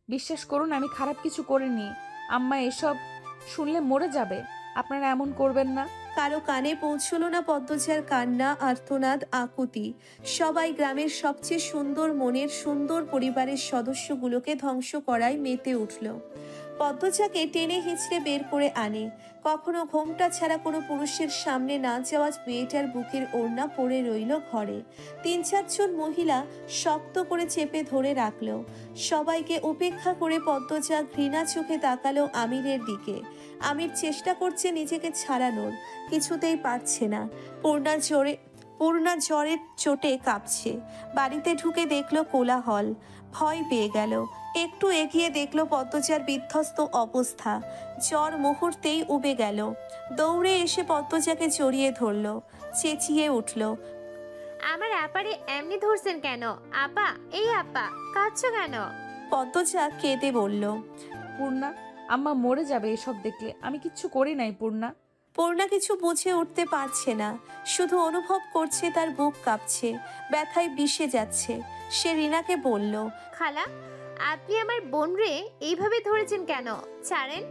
বিশ্বাস করুন আমি খারাপ কিছু করিনি। আম্মা এসব শুনলে মরে যাবে। আপনারা এমন করবেন না। কারো কানে পৌঁছলো না পদ্মজার কান্না, আর্তনাদ, আকুতি। সবাই গ্রামের সবচেয়ে সুন্দর মনের সুন্দর পরিবারের সদস্যগুলোকে ধ্বংস করায় মেতে উঠল। পদ্মজাকে টেনে হিঁচড়ে বের করে আনে। কখনো ঘোমটা ছাড়া কোনো পুরুষের সামনে না যাওয়া মেয়েটার বুকের ওড়না পড়ে রইল ঘরে। ৩-৪ জন মহিলা শক্ত করে চেপে ধরে রাখলো। সবাইকে উপেক্ষা করে পদ্মজা ঘৃণা চোখে তাকালো আমিরের দিকে। আমির চেষ্টা করছে নিজেকে ছাড়ানোর, কিছুতেই পারছে না। পূর্ণা জ্বরের চোটে কাঁপছে। বাড়িতে ঢুকে দেখলো কোলাহল, ভয় পেয়ে গেল। একটু এগিয়ে দেখলো পদ্মজার বিধ্বস্ত অবস্থা। জ্বর মুহূর্তেই উবে গেল। দৌড়ে এসে পদ্মজাকে জড়িয়ে ধরল, চেঁচিয়ে উঠল, আমার আপারে এমনি ধরছেন কেন? আপা, এই আপা, কাঁদছো কেন? পদ্মজা কেঁদে বলল। পূর্ণা, আম্মা মরে যাবে এসব দেখলে। আমি কিচ্ছু করি নাই পূর্ণা। পূর্ণা কিছু বুঝে উঠতে পারছে না, শুধু অনুভব করছে তার বুক কাঁপছে, ব্যথায় বিষে যাচ্ছে। সে রিনাকে বলল। খালা, আপনি আমার বোন রে এইভাবে ধরেছেন কেন? ছাড়েন।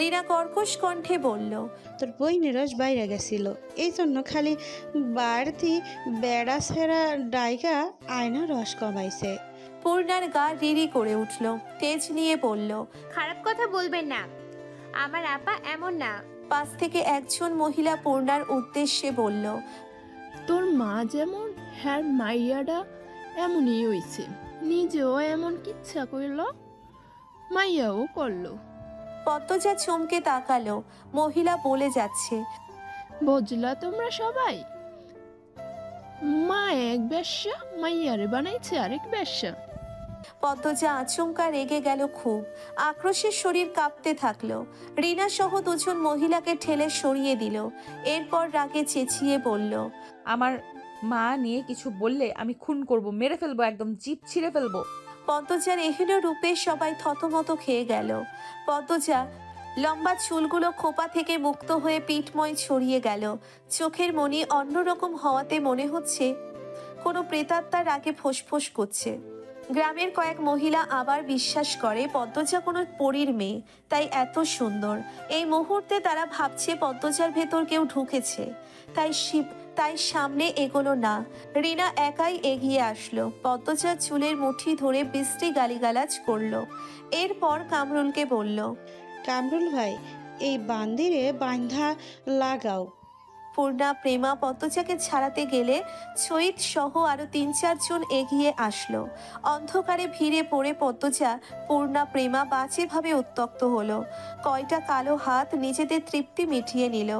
রিনা কর্কশ কণ্ঠে বলল। তোর বইনের রস বাইরে গেছিল, এই জন্য খালি বাড়তি বেড়া সেরা ডাইগা আয়না রস কমাইছে। পূর্ণার গা রিরি করে উঠল, তেজ নিয়ে বলল। খারাপ কথা বলবেন না, আমার আপা এমন না। পাশ থেকে একজন মহিলা পূর্ণার উদ্দেশ্যে বলল। তোর মা যেমন হ্যার মাইয়াডা এমনই হইছে, নিজেও এমন কিচ্ছা করল, মাইয়াও করলো। পদ্মজা চমকে তাকালো, মহিলা বলে যাচ্ছে। বুঝলা তোমরা সবাই, মা এক বেশ্যা, মাইয়ারে বানাইছে আরেক বেশ্যা। পদ্মজা আচমকা রেগে গেল খুব, আক্রোশের শরীর কাঁপতে থাকলো। রিনা সহ 2জন মহিলাকে ঠেলে সরিয়ে দিল। এরপর রাগে চেঁচিয়ে বলল। আমার মা নিয়ে কিছু বললে আমি খুন করব, মেরে ফেলবো, একদম জিভ ছিঁড়ে ফেলবো। পদ্মজার এহেন রূপে সবাই থতমত খেয়ে গেল। পদ্মজা লম্বা চুলগুলো খোপা থেকে মুক্ত হয়ে পিঠময় ছড়িয়ে গেল। চোখের মনি অন্যরকম হওয়াতে মনে হচ্ছে কোনো প্রেতাত্মার আগে ফোঁসফোঁস করছে। গ্রামের কয়েক মহিলা আবার বিশ্বাস করে পদ্মজা কোনো পরীর মেয়ে, তাই এত সুন্দর। এই মুহূর্তে তারা ভাবছে পদ্মজার ভেতর কেউ ঢুকেছে, তাই সামনে এগোলো না। রিনা একাই এগিয়ে আসলো, পদ্মজার চুলের মুঠি ধরে বিশ্রী গালিগালাজ করলো। এরপর কামরুলকে বলল। কামরুল ভাই, এই বান্দিরে বান্ধা লাগাও। পূর্ণা প্রেমা পদ্মজাকে ছাড়াতে গেলে সৈয়দ সহ আরো 3-4 জন এগিয়ে আসলো। অন্ধকারে ভিড়ে পড়ে পদ্মজা, পূর্ণা, প্রেমা বাজেভাবে উত্তক্ত হলো। কয়টা কালো হাত নিজেদের তৃপ্তি মিটিয়ে নিল।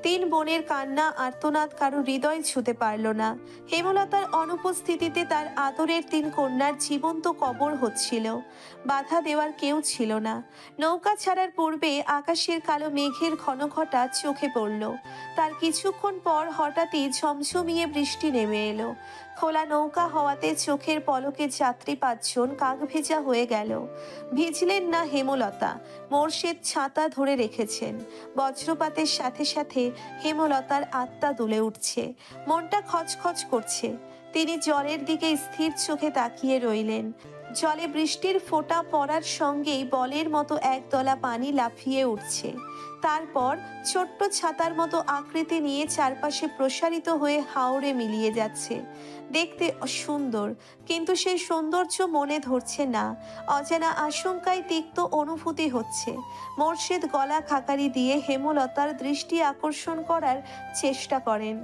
3 বোনের কান্না আর্তনাদ কারো হৃদয় ছুঁতে পারল না। হেমলতার অনুপস্থিতিতে তার আদরের 3 কন্যার জীবন্ত কবর হচ্ছিল। বাধা দেওয়ার কেউ ছিল না। নৌকা ছাড়ার পূর্বে আকাশের কালো মেঘের ঘনঘটা চোখে পড়ল। তার কিছুক্ষণ পর হঠাৎই ঝমঝমিয়ে বৃষ্টি নেমে এলো। খোলা নৌকা হওয়াতে চোখের পলকে যাত্রী 5 জন কাক ভেজা হয়ে গেল। ভিজলেন না হেমলতা, মোর্শেদ ছাতা ধরে রেখেছেন। বজ্রপাতের সাথে সাথে হেমলতার আত্মা দুলে উঠছে, মনটা খচখচ করছে। তিনি জলের দিকে স্থির চোখে তাকিয়ে রইলেন। জলে বৃষ্টির ফোঁটা পড়ার সঙ্গেই বলের মতো একদলা পানি লাফিয়ে উঠছে। তারপর ছোট্ট ছাতার মতো আকৃতি নিয়ে চারপাশে প্রসারিত হয়ে হাওরে মিলিয়ে যাচ্ছে। দেখতে সুন্দর, কিন্তু সেই সৌন্দর্য মনে ধরছে না। অজানা আশঙ্কায় তিক্ত অনুভূতি হচ্ছে। মোর্শেদ গলা খাকারি দিয়ে হেমলতার দৃষ্টি আকর্ষণ করার চেষ্টা করেন।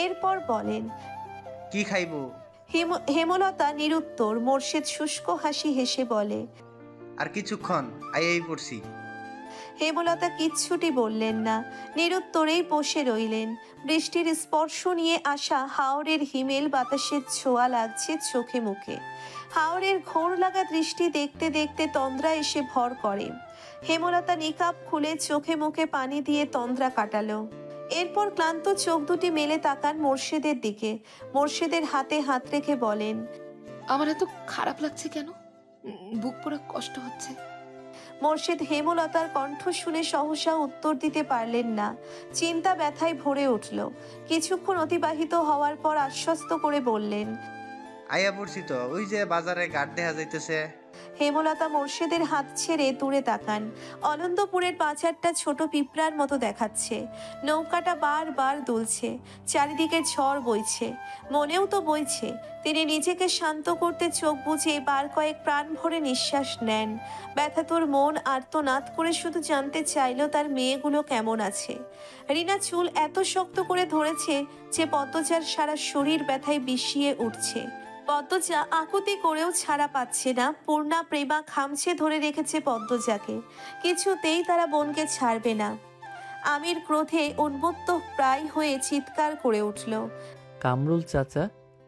এরপর বলেন। কি খাইবো? হেমলতা নিরুত্তর। মোর্শেদ শুষ্ক হাসি হেসে বলে। আর কিছুক্ষণ, আইয়াই পড়ছি। হেমলতা কিচ্ছুটি বললেন না, নিরুত্তরেই বসে রইলেন। বৃষ্টির স্পর্শ নিয়ে আসা হাওরের হিমেল বাতাসের ছোঁয়া লাগছে চোখে মুখে। হাওরের ঘোর লাগা দৃষ্টি দেখতে দেখতে তন্দ্রা এসে ভর করে। হেমলতা নিকাব খুলে চোখে মুখে পানি দিয়ে তন্দ্রা কাটালো। এরপর ক্লান্ত চোখ দুটি মেলে তাকান মোর্শেদের দিকে। মোর্শেদের হাতে হাত রেখে বলেন। আমার এত খারাপ লাগছে কেন? বুক পুরো কষ্ট হচ্ছে। মোর্শেদ হেমলতার কণ্ঠ শুনে সহসা উত্তর দিতে পারলেন না। চিন্তা ব্যথায় ভরে উঠল। কিছুক্ষণ অতিবাহিত হওয়ার পর আশ্বস্ত করে বললেন। আইয়া পড়ছি তো, ওই যে বাজারে গাড় দেখা যাইতেছে। হেমলতা মোর্শেদের হাত ছেড়ে দূরে তাকান। অনন্দপুরের বাজারটা ছোট পিঁপড়ার মতো দেখাচ্ছে। নৌকাটা বারবার দুলছে, চারিদিকে ঝড় বইছে, মনেও তো বইছে। তিনি নিজেকে শান্ত করতে চোখ বুজে বার কয়েক প্রাণ ভরে নিঃশ্বাস নেন। ব্যথাতুর মন আর্তনাদ করে শুধু জানতে চাইল তার মেয়েগুলো কেমন আছে। রিনা চুল এত শক্ত করে ধরেছে যে পদ্মজার সারা শরীর ব্যথায় বিষিয়ে উঠছে। পদ্মজা আকুতি করেও ছাড়া পাচ্ছে না। পূর্ণা প্রেমা খামছে ধরে রেখেছে পদ্মজাকে, কিছুতেই তারা বোনকে ছাড়বে না। আমির ক্রোধে উন্মত্ত প্রায় হয়ে চিৎকার করে উঠল, কামরুল চাচা,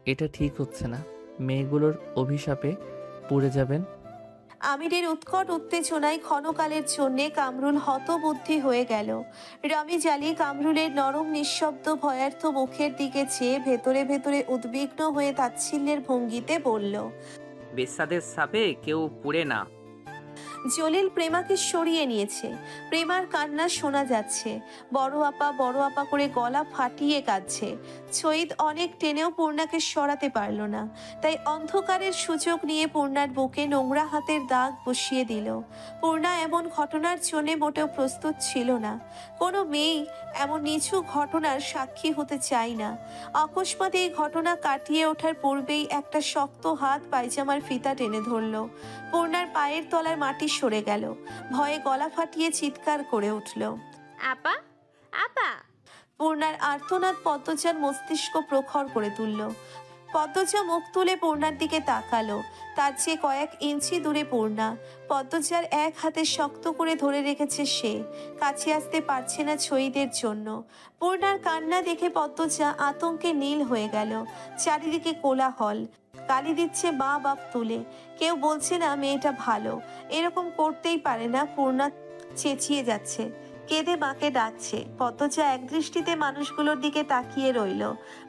এটা ঠিক হচ্ছে না, মেয়েগুলোর অভিশাপে পুড়ে যাবেন। আমিরের উৎকট উত্তেজনায় ক্ষণকালের জন্যে কামরুল হতবুদ্ধি হয়ে গেল। রমিজ আলী কামরুলের নরম নিঃশব্দ ভয়ার্থ মুখের দিকে চেয়ে ভেতরে ভেতরে উদ্বিগ্ন হয়ে তাচ্ছিল্যের ভঙ্গিতে বলল, বেশ্যাদের সাপে কেউ পুড়ে না। জলিল প্রেমাকে সরিয়ে নিয়েছে। প্রেমার কান্না শোনা যাচ্ছে। বড় আপা করে গলা ফাটিয়ে কাঁদছে। ছৈদ অনেক টেনেও পূর্ণাকে সরাতে পারল না, তাই অন্ধকারের সুযোগ নিয়ে পূর্ণার বুকে নোংরা হাতের দাগ বসিয়ে দিল। পূর্ণা এমন ঘটনার জন্য মোটেও প্রস্তুত ছিল না। কোনো মেয়েই এমন নিচু ঘটনার সাক্ষী হতে চায় না। অকস্মাৎ এই ঘটনা কাটিয়ে ওঠার পূর্বেই একটা শক্ত হাত পায়জামার ফিতা টেনে ধরল। পূর্ণার পায়ের তলার মাটি সরে গেল। ভয়ে গলা ফাটিয়ে চিৎকার করে উঠল, আপা, আপা। পূর্ণার আর্তনাদ পদ্মজার মস্তিষ্ক প্রখর করে তুলল। পদ্মজা মুখ তুলে পূর্ণার দিকে তাকালো। তার চেয়ে কয়েক ইঞ্চি দূরে পূর্ণা। পদ্মজার এক হাতে শক্ত করে ধরে রেখেছে সে। কাছে আসতে পারছে না ছইদের জন্য। পূর্ণার কান্না দেখে পদ্মজা আতঙ্কে নীল হয়ে গেল। চারিদিকে কোলাহল, গালি দিচ্ছে মা বাপ তুলে। কেউ বলছে না মেয়েটা ভালো, এরকম করতেই পারে না। পূর্ণা চেঁচিয়ে যাচ্ছে, কেঁদে মাকে ডাকছে। পদ্মজা একদৃষ্টিতে মানুষগুলোর দিকে তাকিয়ে রইল।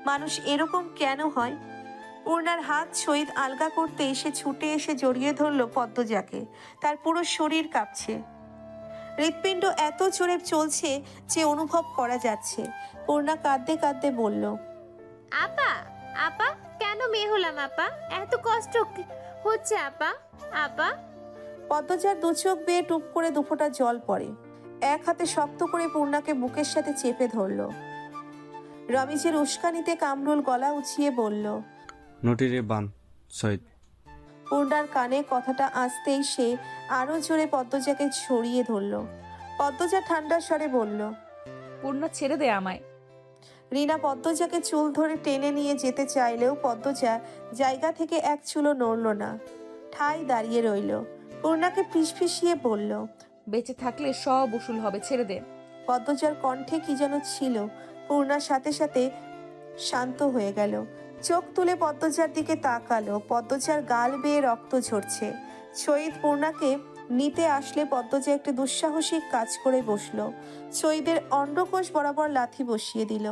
মানুষ এরকম কেন হয়? পূর্ণার হাত ছইদ আলগা করতে এসে ছুটে এসে জড়িয়ে ধরলো পদ্মজাকে। তার পুরো শরীর কাঁপছে। হৃৎপিণ্ড এত জোরে চলছে যে অনুভব করা যাচ্ছে। পূর্ণা কাঁদতে কাঁদতে বলল, আপা, আপা, কেন মেয়ে হলাম আপা? এত কষ্ট হচ্ছে আপা, আপা। পদ্মজার দু চোখ বেয়ে টুপ করে দুফোঁটা জল পড়ে। এক হাতে শক্ত করে পূর্ণাকে বুকের সাথে চেপে ধরল। রমিজের উস্কানিতে কামরুল গলা উঁচিয়ে বলল, নটিরে বান সৈদ। পূর্ণার কানে কথাটা আসতেই সে আরো জোরে পদ্মজাকে ছড়িয়ে ধরল। পদ্মজা ঠান্ডা স্বরে বলল, পূর্ণা ছেড়ে দে আমায়। রিনা পদ্মজাকে চুল ধরে টেনে নিয়ে যেতে চাইলেও পদ্মজা জায়গা থেকে এক চুলও নড়ল না, ঠাই দাঁড়িয়ে রইল। পূর্ণাকে ফিসফিসিয়ে বলল, বেঁচে থাকলে সব উসুল হবে, ছেড়ে দে। পদ্মজার কণ্ঠে কি যেন ছিল। পূর্ণার সাথে সাথে শান্ত হয়ে গেল। চোখ তুলে পদ্মজার দিকে তাকালো। পদ্মজার গাল বেয়ে রক্ত ঝরছে। ছইদ পূর্ণাকে নিতে আসলে পদ্মজা একটি দুঃসাহসিক কাজ করে বসলো। ছইদের অন্ডকোষ বরাবর লাথি বসিয়ে দিল।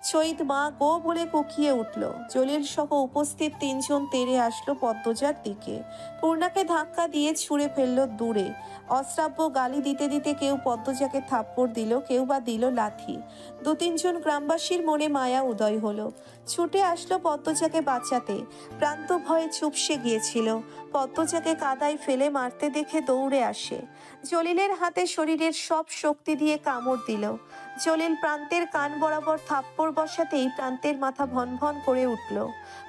ছইদ মা গো বলে কুকিয়ে উঠল। জলিল সহ উপস্থিত তিনজন তেড়ে আসলো পদ্মজার দিকে। পূর্ণাকে ধাক্কা দিয়ে ছুঁড়ে ফেললো দূরে। অশ্রাব্য গালি দিতে দিতে কেউ পদ্মজাকে থাপ্পড় দিল, কেউ বা দিল লাথি। দু তিনজন গ্রামবাসীর মনে মায়া উদয় হলো। ছুটে আসলো পদ্মজাকে বাঁচাতে। প্রান্ত ভয়ে চুপসে গিয়েছিল। পদ্মজাকে কাদায় ফেলে মারতে দেখে দৌড়ে আসে। জলিলের হাতে শরীরের সব শক্তি দিয়ে কামড় দিল। জলিল প্রান্তের কান বরাবর থাপ্পড় বসাতেই প্রান্তের মাথা ভন ভন করে উঠল।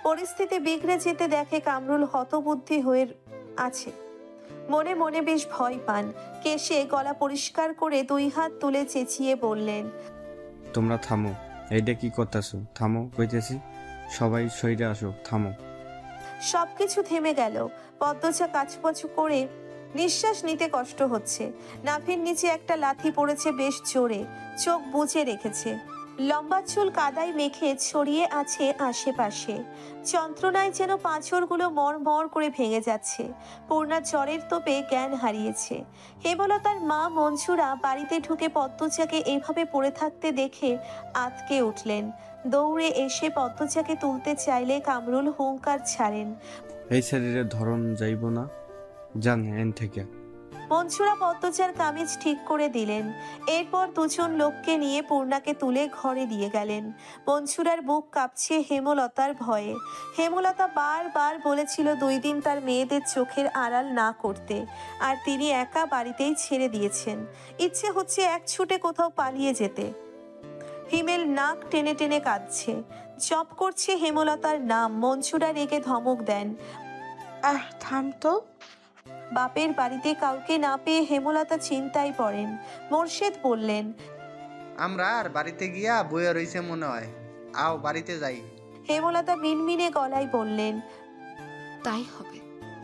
পরিস্থিতি বিগড়ে যেতে দেখে কামরুল হতবুদ্ধি হয়ে আছে। মনে মনে বেশ ভয় পান। কেশে গলা পরিষ্কার করে দুই হাত তুলে চেঁচিয়ে বললেন, তোমরা থামো, এইটা কি করতেছো? থামো কইতেছি, সবাই সইরে আসো, থামো। সবকিছু থেমে গেল। পদ্মজা কাছুপাছু করে নিঃশ্বাস নিতে কষ্ট হচ্ছে। নাভির নিচে একটা লাথি পড়েছে বেশ জোরে। চোখ বুজে রেখেছে। লম্বা চুল কাদায় মেখে ছড়িয়ে আছে আশেপাশে। যন্ত্রণায় যেন পাঁচরগুলো মর করে ভেঙে যাচ্ছে। পূর্ণা জ্বরের তোপে জ্ঞান হারিয়েছে। হেমলতার মা মঞ্জুরা বাড়িতে ঢুকে পদ্মজাকে এভাবে পড়ে থাকতে দেখে আঁতকে উঠলেন। দৌড়ে এসে পদ্মজাকে তুলতে চাইলে কামরুল হুঙ্কার ছাড়েন, এই শরীরের ধরন যাইব না, জান এন থেকে। মনসুরা পদ্মজার কামিজ ঠিক করে দিলেন। এরপর দুজন লোককে নিয়ে পূর্ণাকে তুলে ঘরে দিয়ে গেলেন। মনসুরার বুক কাঁপছে হেমলতার ভয়ে। হেমলতা বারবার বলেছিল 2 দিন তার মেয়েদের চোখের আড়াল না করতে, আর তিনি একা বাড়িতেই ছেড়ে দিয়েছেন। ইচ্ছে হচ্ছে এক ছুটে কোথাও পালিয়ে যেতে। হিমেল নাক টেনে টেনে কাঁদছে। জপ করছে হেমলতার নাম। মনসুরা রেগে ধমক দেন। থাম তো। বাপের বাড়িতে কাউকে না পেয়ে হেমলতা চিন্তায় পড়েন। মোর্শেদ বললেন, আমরা আর বাড়িতে গিয়া বইয়া রইছে মনে হয়, আও বাড়িতে যাই। হেমলতা মিনমিনে গলায় বললেন। তাই হবে।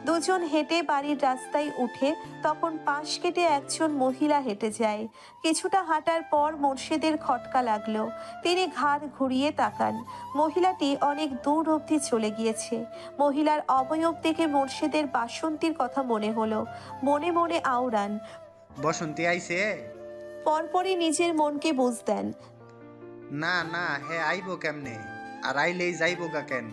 দুজন হেঁটে বাড়ির রাস্তায় উঠে তখন পাশ কেটে একজন মহিলা হেঁটে যায়। কিছুটা হাঁটার পর মোর্শেদের খটকা লাগলো। তিনি ঘাড় ঘুরিয়ে তাকান। মহিলাটি অনেক দূর অবধি চলে গিয়েছে। মহিলার অবয়ব দেখে মোর্শেদের বাসন্তীর কথা মনে হলো। মনে মনে আওড়ান। বসন্তী আইছে? পরপরই নিজের মনকে বুঝ দেন। না না, হে আইব কেমনে, আর আইলেই যাইব গা কেন?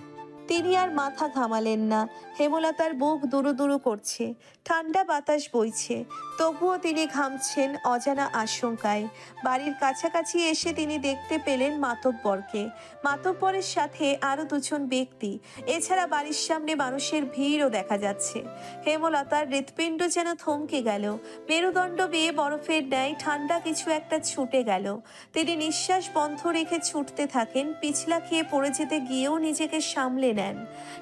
তিনি আর মাথা ঘামালেন না। হেমলতার বুক দুরু দুরু করছে। ঠান্ডা বাতাস বইছে, তবুও তিনি ঘামছেন অজানা আশঙ্কায়। বাড়ির কাছাকাছি এসে তিনি দেখতে পেলেন মাতব্বরকে। মাতব্বরের সাথে আরো 2জন ব্যক্তি। এছাড়া বাড়ির সামনে মানুষের ভিড়ও দেখা যাচ্ছে। হেমলতার হৃৎপিণ্ড যেন থমকে গেল। মেরুদণ্ড বেয়ে বরফের ন্যায় ঠান্ডা কিছু একটা ছুটে গেল। তিনি নিঃশ্বাস বন্ধ রেখে ছুটতে থাকেন। পিছলা খেয়ে পড়ে যেতে গিয়েও নিজেকে সামলে নেন।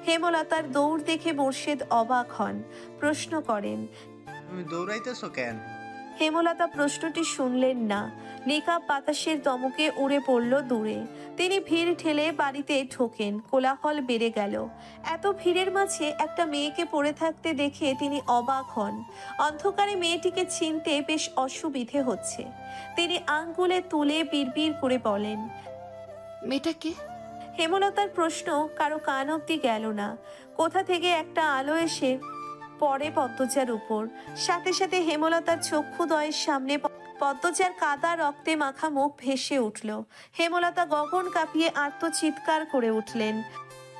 হেমলতার দৌড় দেখে মোর্শেদ অবাক হন। প্রশ্ন করেন, তুমি দৌড়াইতেছো কেন? হেমলতা প্রশ্নটি শুনলেন না। নিকাব বাতাসের দমকে উড়ে পড়ল দূরে। তিনি ভিড় ঠেলে বাড়িতে ঢোকেন। কোলাহল বেড়ে গেল। এত ভিড়ের মাঝে একটা মেয়েকে পড়ে থাকতে দেখে তিনি অবাক হন। অন্ধকারে মেয়েটিকে চিনতে বেশ অসুবিধে হচ্ছে। তিনি আঙ্গুলে তুলে বিড়বিড় করে বলেন, মেয়েটাকে? হেমলতার প্রশ্ন কারো কান অব্দি গেল না। কোথা থেকে একটা আলো এসে পড়ে পদ্মজার উপর। সাথে সাথে হেমলতার চক্ষুদয়ের সামনে পদ্মজার কাদা রক্তে মাখা মুখ ভেসে উঠল। হেমলতা গগন কাঁপিয়ে আর্তচিৎকার করে উঠলেন।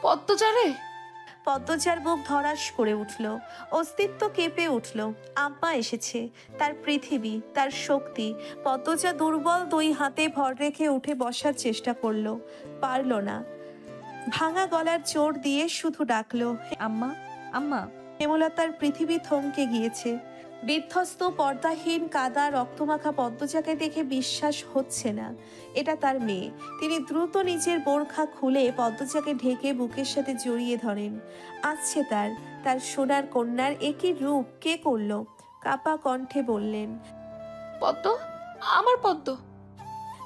পদ্মচারে! পদ্মজার বুক ধরাস করে উঠল। অস্তিত্ব কেঁপে উঠল। আম্মা এসেছে, তার পৃথিবী, তার শক্তি। পদ্মজা দুর্বল 2 হাতে ভর রেখে উঠে বসার চেষ্টা করলো, পারল না। ভাঙা গলার জোর দিয়ে শুধু ডাকলো, আম্মা, আম্মা। হেমলতার পৃথিবী থমকে গিয়েছে। বিধ্বস্ত পর্দাহীন কাদা রক্তমাখা পদ্মজাকে দেখে বিশ্বাস হচ্ছে না এটা তার মেয়ে। তিনি দ্রুত নিজের বোরখা খুলে পদ্মজাকে ঢেকে বুকের সাথে জড়িয়ে ধরেন। আসছে তার সোনার কন্যার একই রূপ কে করলো? কাপা কণ্ঠে বললেন, পদ্ম, আমার পদ্ম।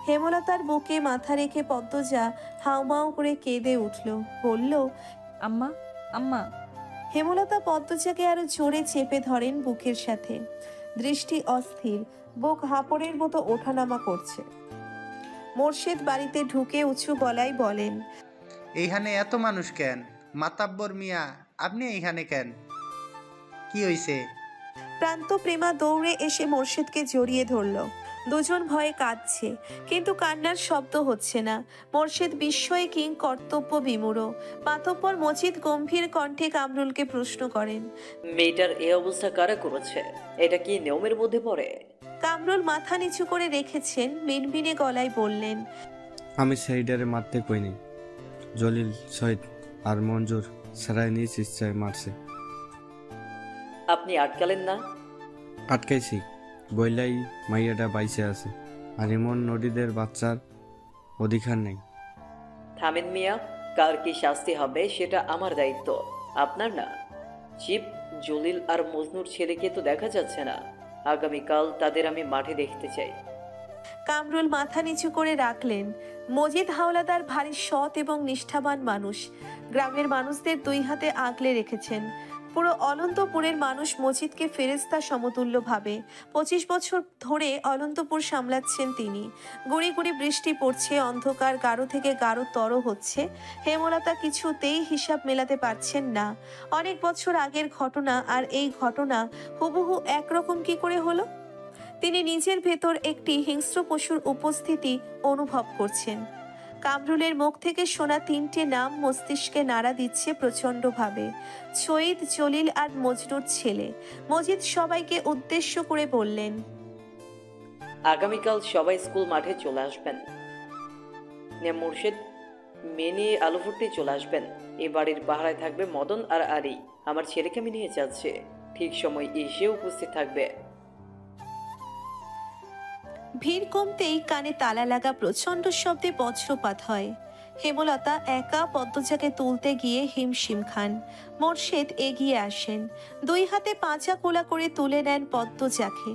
হেমলতার বুকে মাথা রেখে পদ্মজা হাউমাউ করে কেঁদে উঠল, বলল, আম্মা, আম্মা। হেমলতা পদ্মজাকে আরো জোরে চেপে ধরেন বুকের সাথে। দৃষ্টি অস্থির, বুক হাঁপড়ের মতো ওঠানামা করছে। মোর্শেদ বাড়িতে ঢুকে উঁচু গলায় বলেন, এইখানে এত মানুষ কেন? মাতাব্বর মিয়া, আপনি এইখানে কেন? কি হইছে? প্রান্ত প্রেমা দৌড়ে এসে মোর্শেদকে জড়িয়ে ধরল। দুজন ভয়ে কাঁদছে, কিন্তু কান্নার শব্দ হচ্ছে না। মোর্শেদ বিস্ময়ে কিং কর্তব্য বিমূঢ়। মাতব্বর মজিদ গম্ভীর কণ্ঠে কামরুলকে প্রশ্ন করেন, মেয়েটার এই অবস্থা কারা করেছে? এটা কি নিয়মের মধ্যে পড়ে? কামরুল মাথা নিচু করে রেখেছেন, মিনমিনে গলায় বললেন, আমি সেইডারে মারতে কইনি। জলিল, শহীদ আর মঞ্জুর সারাই নিজ ইচ্ছায় মারছে। আপনি আটকালেন না? আটকাইছি, বইলাই মাইয়াটা বাইসে আছে, আর এমন নদীদের বাচ্চার অধিকার নেই। থামেন মিয়া, কার কি শাস্তি হবে সেটা আমার দায়িত্ব, আপনার না। চিপ, জলিল আর মজনুর ছেলেকে তো দেখা যাচ্ছে না। আগামীকাল তাদের আমি মাঠে দেখতে চাই। কামরুল মাথা নিচু করে রাখলেন। মজিদ হাওলাদার ভারী সৎ এবং নিষ্ঠাবান মানুষ। গ্রামের মানুষদের 2 হাতে আগলে রেখেছেন। পুরো অনন্তপুরের মানুষ মজিদকে ফেরেশতা সমতুল্য ভাবে। 25 বছর ধরে অনন্তপুর সামলাচ্ছেন তিনি। গুড়ি গুড়ি বৃষ্টি পড়ছে, অন্ধকার গাঢ় থেকে গাঢ়তর হচ্ছে। হেমলতা কিছুতেই হিসাব মেলাতে পারছেন না। অনেক বছর আগের ঘটনা আর এই ঘটনা হুবহু একরকম কি করে হলো? তিনি নিজের ভেতর একটি হিংস্র পশুর উপস্থিতি অনুভব করছেন। কামরুলের মুখ থেকে শোনা 3টে নাম মস্তিষ্কে নাড়া দিচ্ছে প্রচণ্ডভাবে। ছয়িদ, জলিল আর মজনুর ছেলে। মজিদ সবাইকে উদ্দেশ্য করে বললেন, আগামীকাল সবাই স্কুল মাঠে চলে আসবেন। মুর্শিদ, মেয়ে নিয়ে আলু ফুটতে চলে আসবেন। এ বাড়ির পাহারায় থাকবে মদন আর আরি। আমার ছেলেকে আমি নিয়ে যাচ্ছে, ঠিক সময় এসে উপস্থিত থাকবে। ভিড় কমতেই কানে তালা লাগা প্রচণ্ড শব্দে বজ্রপাত হয়। হেমলতা একা পদ্মজাকে তুলতে গিয়ে হিমশিম খান। মোর্শেদ এগিয়ে আসেন, 2 হাতে পাঁচা কোলা করে তুলে নেন পদ্মজাকে।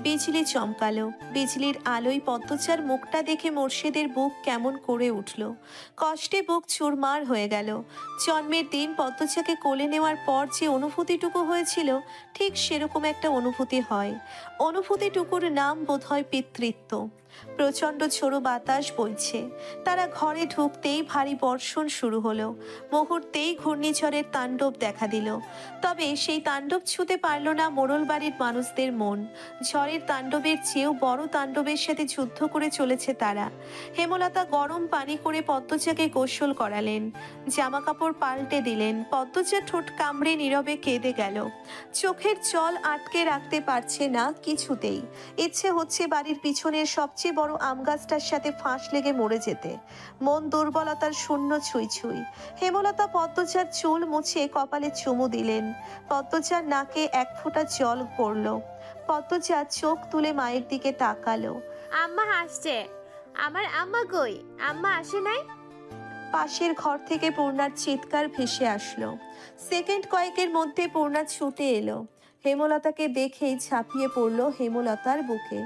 বিজলি চমকালো। বিজলির আলোয় পদ্মজার মুখটা দেখে মোর্শেদের বুক কেমন করে উঠল। কষ্টে বুক চুরমার হয়ে গেল। জন্মের দিন পদ্মজাকে কোলে নেওয়ার পর যে অনুভূতিটুকু হয়েছিল, ঠিক সেরকম একটা অনুভূতি হয়। অনুভূতিটুকুর নাম বোধহয় পিতৃত্ব। প্রচণ্ড ঝোড়ো বাতাস বইছে। তারা ঘরে ঢুকতেই ভারী বর্ষণ শুরু হলো। মুহূর্তেই ঘূর্ণিঝড়ের তাণ্ডব দেখা দিল। তবে সেই তাণ্ডব ছুঁতে পারল না মোড়ল বাড়ির মানুষদের মন। ঝড়ের তাণ্ডবের চেয়েও বড় তাণ্ডবের সাথে যুদ্ধ করে চলেছে তারা। হেমলতা গরম পানি করে পদ্মজাকে গোসল করালেন, জামা কাপড় পাল্টে দিলেন। পদ্মজা ঠোঁট কামড়ে নীরবে কেঁদে গেল। চোখের জল আটকে রাখতে পারছে না কিছুতেই। ইচ্ছে হচ্ছে বাড়ির পিছনের সবচেয়ে বড় আম গাছটার সাথে ফাঁস লেগে মরে যেতে। মন দুর্বলতার শূন্য ছুঁই ছুঁই। হেমলতা পদ্মজার চুল মুছে কপালে চুমু দিলেন। পদ্মজার নাকে 1 ফোঁটা জল পড়ল। পদ্মজা চোখ তুলে মায়ের দিকে তাকালো। আম্মা হাসছে। আমার আম্মা কই? আম্মা আসে নাই? পাশের ঘর থেকে পূর্ণার চিৎকার ভেসে আসলো। সেকেন্ড কয়েকের মধ্যে পূর্ণা ছুটে এলো। হেমলতাকে দেখেই ঝাঁপিয়ে পড়লো হেমলতার বুকে।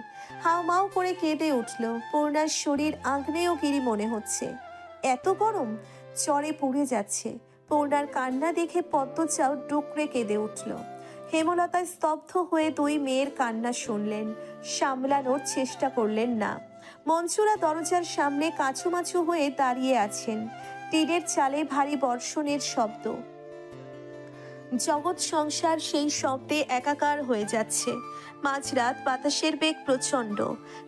হাউমাউ করে কেঁদে উঠল। পূর্ণার শরীর আগ্নেয়গিরি মনে হচ্ছে। এত গরম, জ্বরে পুড়ে যাচ্ছে। পূর্ণার কান্না দেখে পদ্মজাও ডুকরে কেঁদে উঠল। হেমলতা স্তব্ধ হয়ে 2 মেয়ের কান্না শুনলেন, সামলানোর চেষ্টা করলেন না। মনসুরা দরজার সামনে কাছুমাছু হয়ে দাঁড়িয়ে আছেন। টিনের চালে ভারী বর্ষণের শব্দ। জগৎ সংসার সেই শব্দে একাকার হয়ে যাচ্ছে। মাঝরাত, বাতাসের বেগ প্রচণ্ড।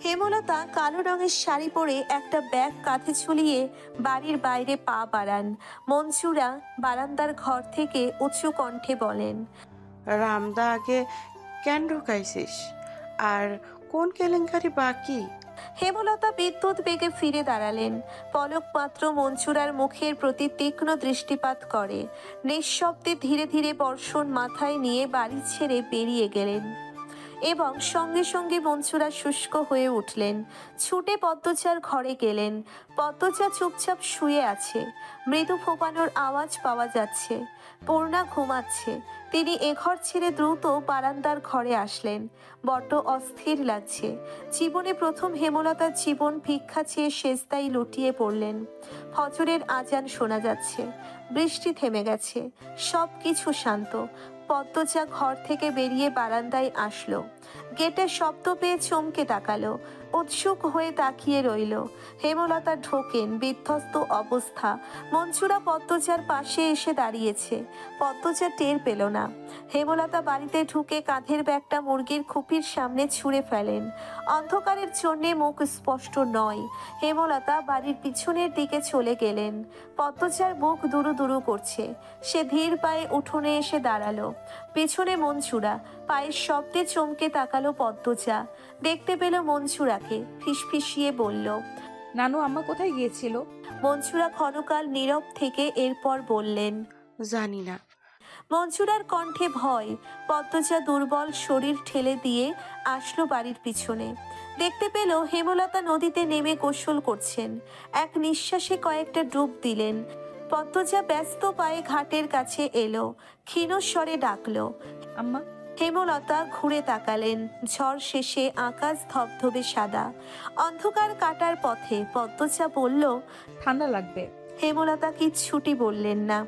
হেমলতা কালো রঙের শাড়ি পরে একটা ব্যাগ কাঁধে ঝুলিয়ে বাড়ির বাইরে পা বাড়ান। মনসুরা বারান্দার ঘর থেকে উঁচু কণ্ঠে বলেন, রামদা আগে কেন ঢুকাইছিস? আর কোন কেলেঙ্কারি বাকি? হেমলতা বিদ্যুৎ বেগে ফিরে দাঁড়ালেন। পলক মাত্র মনসুরার মুখের প্রতি তীক্ষ্ণ দৃষ্টিপাত করে। নিঃশব্দে ধীরে ধীরে বর্ষণ মাথায় নিয়ে বাড়ি ছেড়ে বেরিয়ে গেলেন এবং সঙ্গে সঙ্গে মনসুরা শুষ্ক হয়ে উঠলেন। ছুটে পদ্মজার ঘরে গেলেন। পদ্মজা চুপচাপ শুয়ে আছে। মৃদু ফোপানোর আওয়াজ পাওয়া যাচ্ছে। পূর্ণা ঘুমাচ্ছে। তিনি এ ঘর ছেড়ে দ্রুত বারান্দার ঘরে আসলেন। বড্ড অস্থির লাগছে। জীবনে প্রথম হেমলতার জীবন ভিক্ষা চেয়ে সেজদায় লুটিয়ে পড়লেন। ফজরের আজান শোনা যাচ্ছে। বৃষ্টি থেমে গেছে। সব কিছু শান্ত। পদ্মজা ঘর থেকে বেরিয়ে বারান্দায় আসলো। গেটের শব্দ পেয়ে চমকে তাকালো। উৎসুক হয়ে তাকিয়ে রইল। হেমলতা ঢোকেন, বিধ্বস্ত অবস্থা। মনসুরা পদ্মজার পাশে এসে দাঁড়িয়েছে। পদ্মজা টের পেল না। হেমলতা বাড়িতে ঢুকে কাঁধের ব্যাগটা মুরগির খুপির সামনে ছুঁড়ে ফেলেন। অন্ধকারের জন্যে মুখ স্পষ্ট নয়। হেমলতা বাড়ির পিছনের দিকে চলে গেলেন। পদ্মজার বুক দুরু দুরু করছে। সে ধীর পায়ে উঠোনে এসে দাঁড়ালো। পেছনে মনসুরা। পায়ের শব্দে চমকে তাকালো পদ্মজা। দেখতে পেল মনসুরাকে। ফিসফিসিয়ে বলল, নানু আম্মা কোথায় গিয়েছিল? মনসুরা ক্ষণকাল নীরব থেকে এরপর বললেন, জানি না। মনসুরার কণ্ঠে ভয়। পদ্মজা দুর্বল শরীর ঠেলে দিয়ে আসলো বাড়ির পিছনে। দেখতে পেল হেমলতা নদীতে নেমে গোসল করছেন। এক নিঃশ্বাসে কয়েকটা ডুব দিলেন। পদ্মজা ব্যস্ত পায়ে ঘাটের কাছে এলো। ক্ষীণ স্বরে ডাকলো, আম্মা। হেমলতা ঘুরে তাকালেন। ঝড় শেষে আকাশ ধবধবে সাদা। অন্ধকার কাটার পথে। পদ্মজা বলল, ঠান্ডা লাগবে। হেমলতা কিচ্ছুটি বললেন না।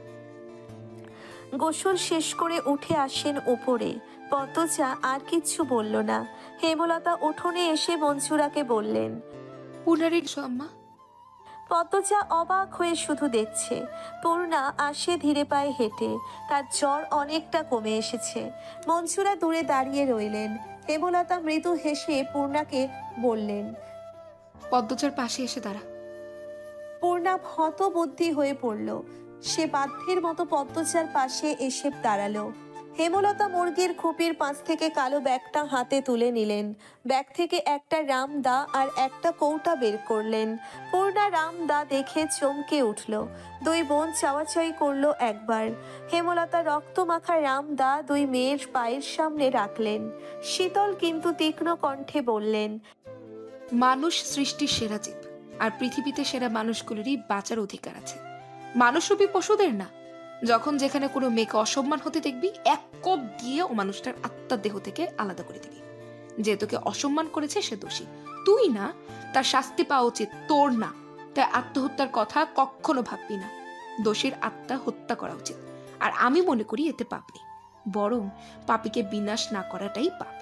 গোসল শেষ করে উঠে আসেন ওপরে। পদ্মজা আর কিচ্ছু বলল না। হেমলতা উঠোনে এসে মনসুরাকে বললেন, পুনারির আম্মা। পদ্মজা অবাক হয়ে শুধু দেখছে। পূর্ণা আসে ধীরে পায়ে হেঁটে। তার জ্বর অনেকটা কমে এসেছে। মনসুরা দূরে দাঁড়িয়ে রইলেন। হেমলতা মৃদু হেসে পূর্ণাকে বললেন, পদ্মচার পাশে এসে দাঁড়া। পূর্ণা হতবুদ্ধি হয়ে পড়ল। সে বাধ্যের মতো পদ্মচার পাশে এসে দাঁড়ালো। হেমলতা মুরগির খুপির পাশ থেকে কালো ব্যাগটা হাতে তুলে নিলেন। ব্যাগ থেকে একটা রামদা আর একটা কৌটা বের করলেন। পূর্ণা রামদা দেখে চমকে উঠল। দুই বোন চাওয়াচাই করলো একবার। হেমলতা রক্তমাখা রামদা দুই মেয়ের পায়ের সামনে রাখলেন। শীতল কিন্তু তীক্ষ্ণ কণ্ঠে বললেন, মানুষ সৃষ্টির সেরা জীব, আর পৃথিবীতে সেরা মানুষগুলোরই বাঁচার অধিকার আছে, মানুষরূপী পশুদের না। যখন যেখানে কোনো মেয়েকে অসম্মান হতে দেখবি, এক কোপ দিয়ে ও মানুষটার আত্মার দেহ থেকে আলাদা করে দিবি। যে তোকে অসম্মান করেছে সে দোষী, তুই না। তার শাস্তি পাওয়া উচিত, তোর না। তাই আত্মহত্যার কথা কখনো ভাববি না। দোষীর আত্মা হত্যা করা উচিত। আর আমি মনে করি এতে পাপ নেই, বরং পাপীকে বিনাশ না করাটাই পাপ।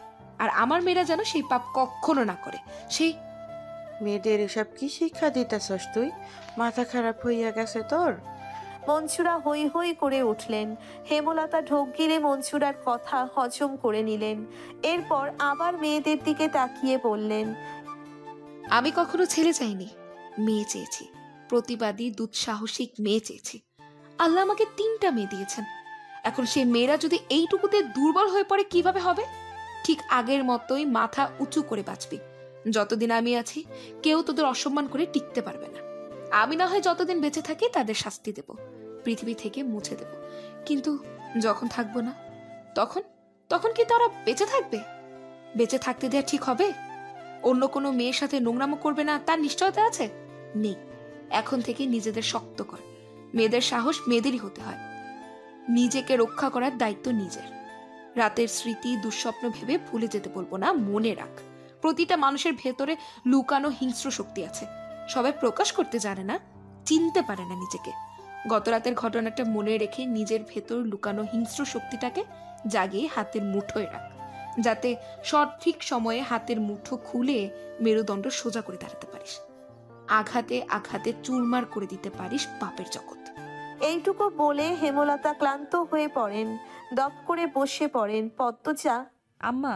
আর আমার মেয়েরা যেন সেই পাপ কখনো না করে। সেই মেয়েদের এসব কি শিক্ষা দিতেছস তুই? মাথা খারাপ হইয়া গেছে তোর? মনসুরা হই হই করে উঠলেন। হেমলতা ঢোক গিলে মনসুরার কথা হজম করে নিলেন। এরপর আবার মেয়েদের দিকে তাকিয়ে বললেন, আমি কখনো ছেলে চাইনি, মেয়ে চেয়েছি। প্রতিবাদী দুঃসাহসিক মেয়ে চেয়েছি। আল্লাহ আমাকে 3টা মেয়ে দিয়েছেন। এখন সেই মেয়েরা যদি এইটুকুতে দুর্বল হয়ে পড়ে কিভাবে হবে? ঠিক আগের মতোই মাথা উঁচু করে বাঁচবি। যতদিন আমি আছি কেউ তোদের অসম্মান করে টিকতে পারবে না। আমি না হয় যতদিন বেঁচে থাকি তাদের শাস্তি দেব, পৃথিবী থেকে মুছে দেব। কিন্তু যখন থাকবো না, তখন তখন কি তারা বেঁচে থাকবে? বেঁচে থাকতে দেওয়া ঠিক হবে? অন্য কোনো মেয়ের সাথে নোংরামো করবে না তার নিশ্চয়তা আছে? নেই। এখন থেকে নিজেদের শক্ত কর। মেয়েদের সাহস মেয়েদেরই হতে হয়। নিজেকে রক্ষা করার দায়িত্ব নিজের। রাতের স্মৃতি দুঃস্বপ্ন ভেবে ভুলে যেতে বলবো না, মনে রাখ। প্রতিটা মানুষের ভেতরে লুকানো হিংস্র শক্তি আছে। সবাই প্রকাশ করতে জানে না, চিনতে পারে না নিজেকে। গত রাতের ঘটনাটা মনে রেখে নিজের ভেতর লুকানো হিংস্র শক্তিটাকে জাগিয়ে হাতের মুঠোয় রাখ, যাতে সঠিক সময়ে হাতের মুঠো খুলে মেরুদণ্ড সোজা করে দাঁড়াতে পারিস। আঘাতে আঘাতে চুরমার করে দিতে পারিস পাপের জগৎ। এইটুকু বলে হেমলতা ক্লান্ত হয়ে পড়েন। দপ করে বসে পড়েন। পদ্মজা আম্মা,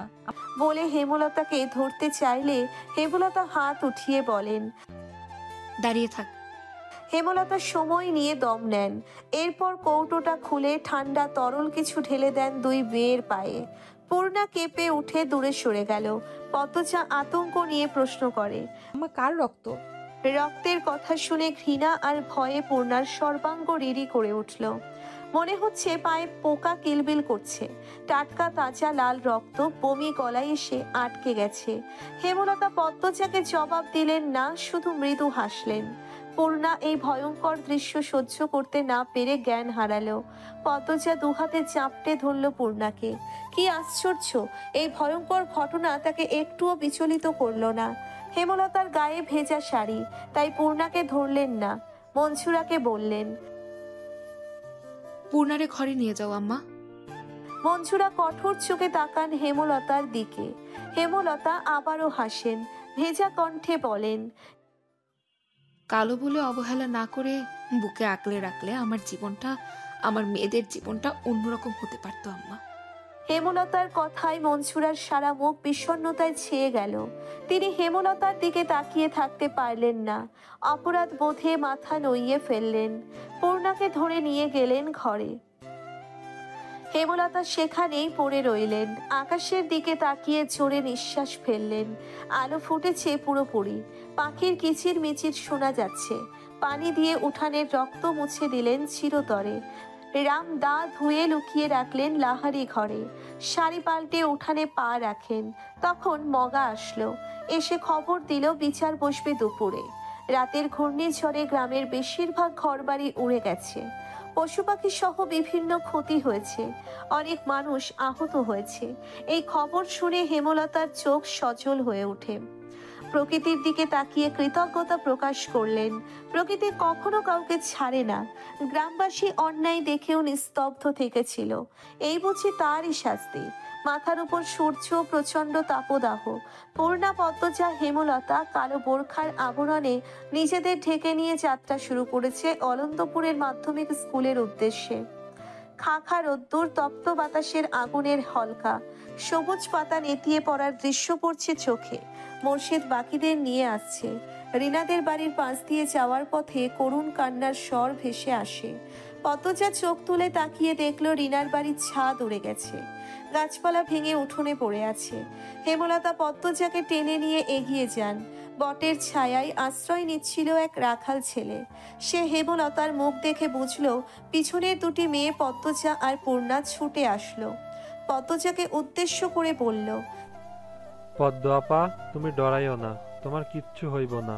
বলে হেমলতাকে ধরতে চাইলে হেমলতা হাত উঠিয়ে বলেন, দাঁড়িয়ে থাক। হেমলতা সময় নিয়ে দম নেন। এরপর কৌটোটা খুলে ঠান্ডা তরল কিছু ঢেলে দেন দুই মেয়ের পায়ে। পূর্ণা কেঁপে উঠে দূরে সরে গেল। পদ্মজা আতঙ্ক নিয়ে প্রশ্ন করে, আম্মা কার রক্ত? রক্তের কথা শুনে ঘৃণা আর ভয়ে পূর্ণার সর্বাঙ্গ রিরি করে উঠল। মনে হচ্ছে পায়ে পোকা কিলবিল করছে। টাটকা তাজা লাল রক্ত বমি গলায় এসে আটকে গেছে। হেমলতা পদ্মজাকে জবাব দিলেন না, শুধু মৃদু হাসলেন। পূর্ণা এই ভয়ঙ্কর দৃশ্য সহ্য করতে না পেরে জ্ঞান হারালো। পদ্মজা দুহাতে চাপটে ধরল পূর্ণাকে। কি আশ্চর্য, এই ভয়ঙ্কর ঘটনা তাকে একটুও বিচলিত করল না। হেমলতার গায়ে ভেজা শাড়ি, তাই পূর্ণাকে ধরলেন না। মনসুরাকে বললেন, পূর্ণারে ঘরে নিয়ে যাও আম্মা। মনসুরা কঠোর চোখে তাকান হেমলতার দিকে। হেমলতা আবারও হাসেন। ভেজা কণ্ঠে বলেন, কালো বলে অবহেলা না করে বুকে আঁকলে রাখলে আমার জীবনটা, আমার মেয়েদের জীবনটা অন্যরকম হতে পারতো আম্মা। হেমলতার কথায় মনসুরার সারা মুখ বিষণ্ণতায় ছেয়ে গেল। তিনি হেমলতার দিকে তাকিয়ে থাকতে পারলেন না। অপরাধ বোধে মাথা নইয়ে ফেললেন। পূর্ণাকে ধরে নিয়ে গেলেন ঘরে। হেমলতা সেখানেই পড়ে রইলেন। আকাশের দিকে তাকিয়ে জোরে নিঃশ্বাস ফেললেন। আলো ফুটেছে পুরোপুরি। পাখির কিচির মিচির শোনা যাচ্ছে। পানি দিয়ে উঠানের রক্ত মুছে দিলেন চিরতরে। রাম দা ধুয়ে লুকিয়ে রাখলেন লাহারি ঘরে। শাড়ি পাল্টে উঠানে পা রাখেন। তখন মগা আসলো। এসে খবর দিল বিচার বসবে দুপুরে। রাতের ঘূর্ণিঝড়ে গ্রামের বেশিরভাগ ঘরবাড়ি উড়ে গেছে। পশু পাখি সহ বিভিন্ন ক্ষতি হয়েছে। অনেক মানুষ আহত হয়েছে। এই খবর শুনে হেমলতার চোখ সজল হয়ে ওঠে। প্রকৃতির দিকে তাকিয়ে কৃতজ্ঞতা প্রকাশ করলেন। প্রকৃতি কখনো কাউকে ছাড়ে না। গ্রামবাসী অন্যায় দেখেও নিস্তব্ধ থেকেছিল। এই বুঝি তারই শাস্তি। মাথার উপর সূর্য, প্রচন্ড তাপদাহ। পূর্ণা, পদ্মজা, হেমলতা কালো বোরখার আবরণে নিজেদের ঢেকে নিয়ে যাত্রা শুরু করেছে অলন্তপুরের মাধ্যমিক স্কুলের উদ্দেশ্যে। খাখা রোদ্দুর, তপ্ত বাতাসের আগুনের হলকা, সবুজ পাতা নেতিয়ে পড়ার দৃশ্য পড়ছে চোখে। মুর্শিদ বাকিদের নিয়ে আসছে। রিনাদের বাড়ির পাশ দিয়ে যাওয়ার পথে করুণ কান্নার স্বর ভেসে আসে। পদ্মজা চোখ তুলে তাকিয়ে দেখলো রিনার বাড়ির ছাদ উড়ে গেছে, গাছপালা ভেঙে উঠোনে পড়ে আছে। হেমলতা পদ্মজাকে টেনে নিয়ে এগিয়ে যান। বটের ছায়ায় আশ্রয় নিচ্ছিল এক রাখাল ছেলে। সে হেমলতার মুখ দেখে বুঝলো পিছনের দুটি মেয়ে পদ্মজা আর পূর্ণা ছুটে আসলো। পদ্মজাকে উদ্দেশ্য করে বলল, পদ্ম আপা, তুমি ডরাইও না, তোমার কিচ্ছু হইব না।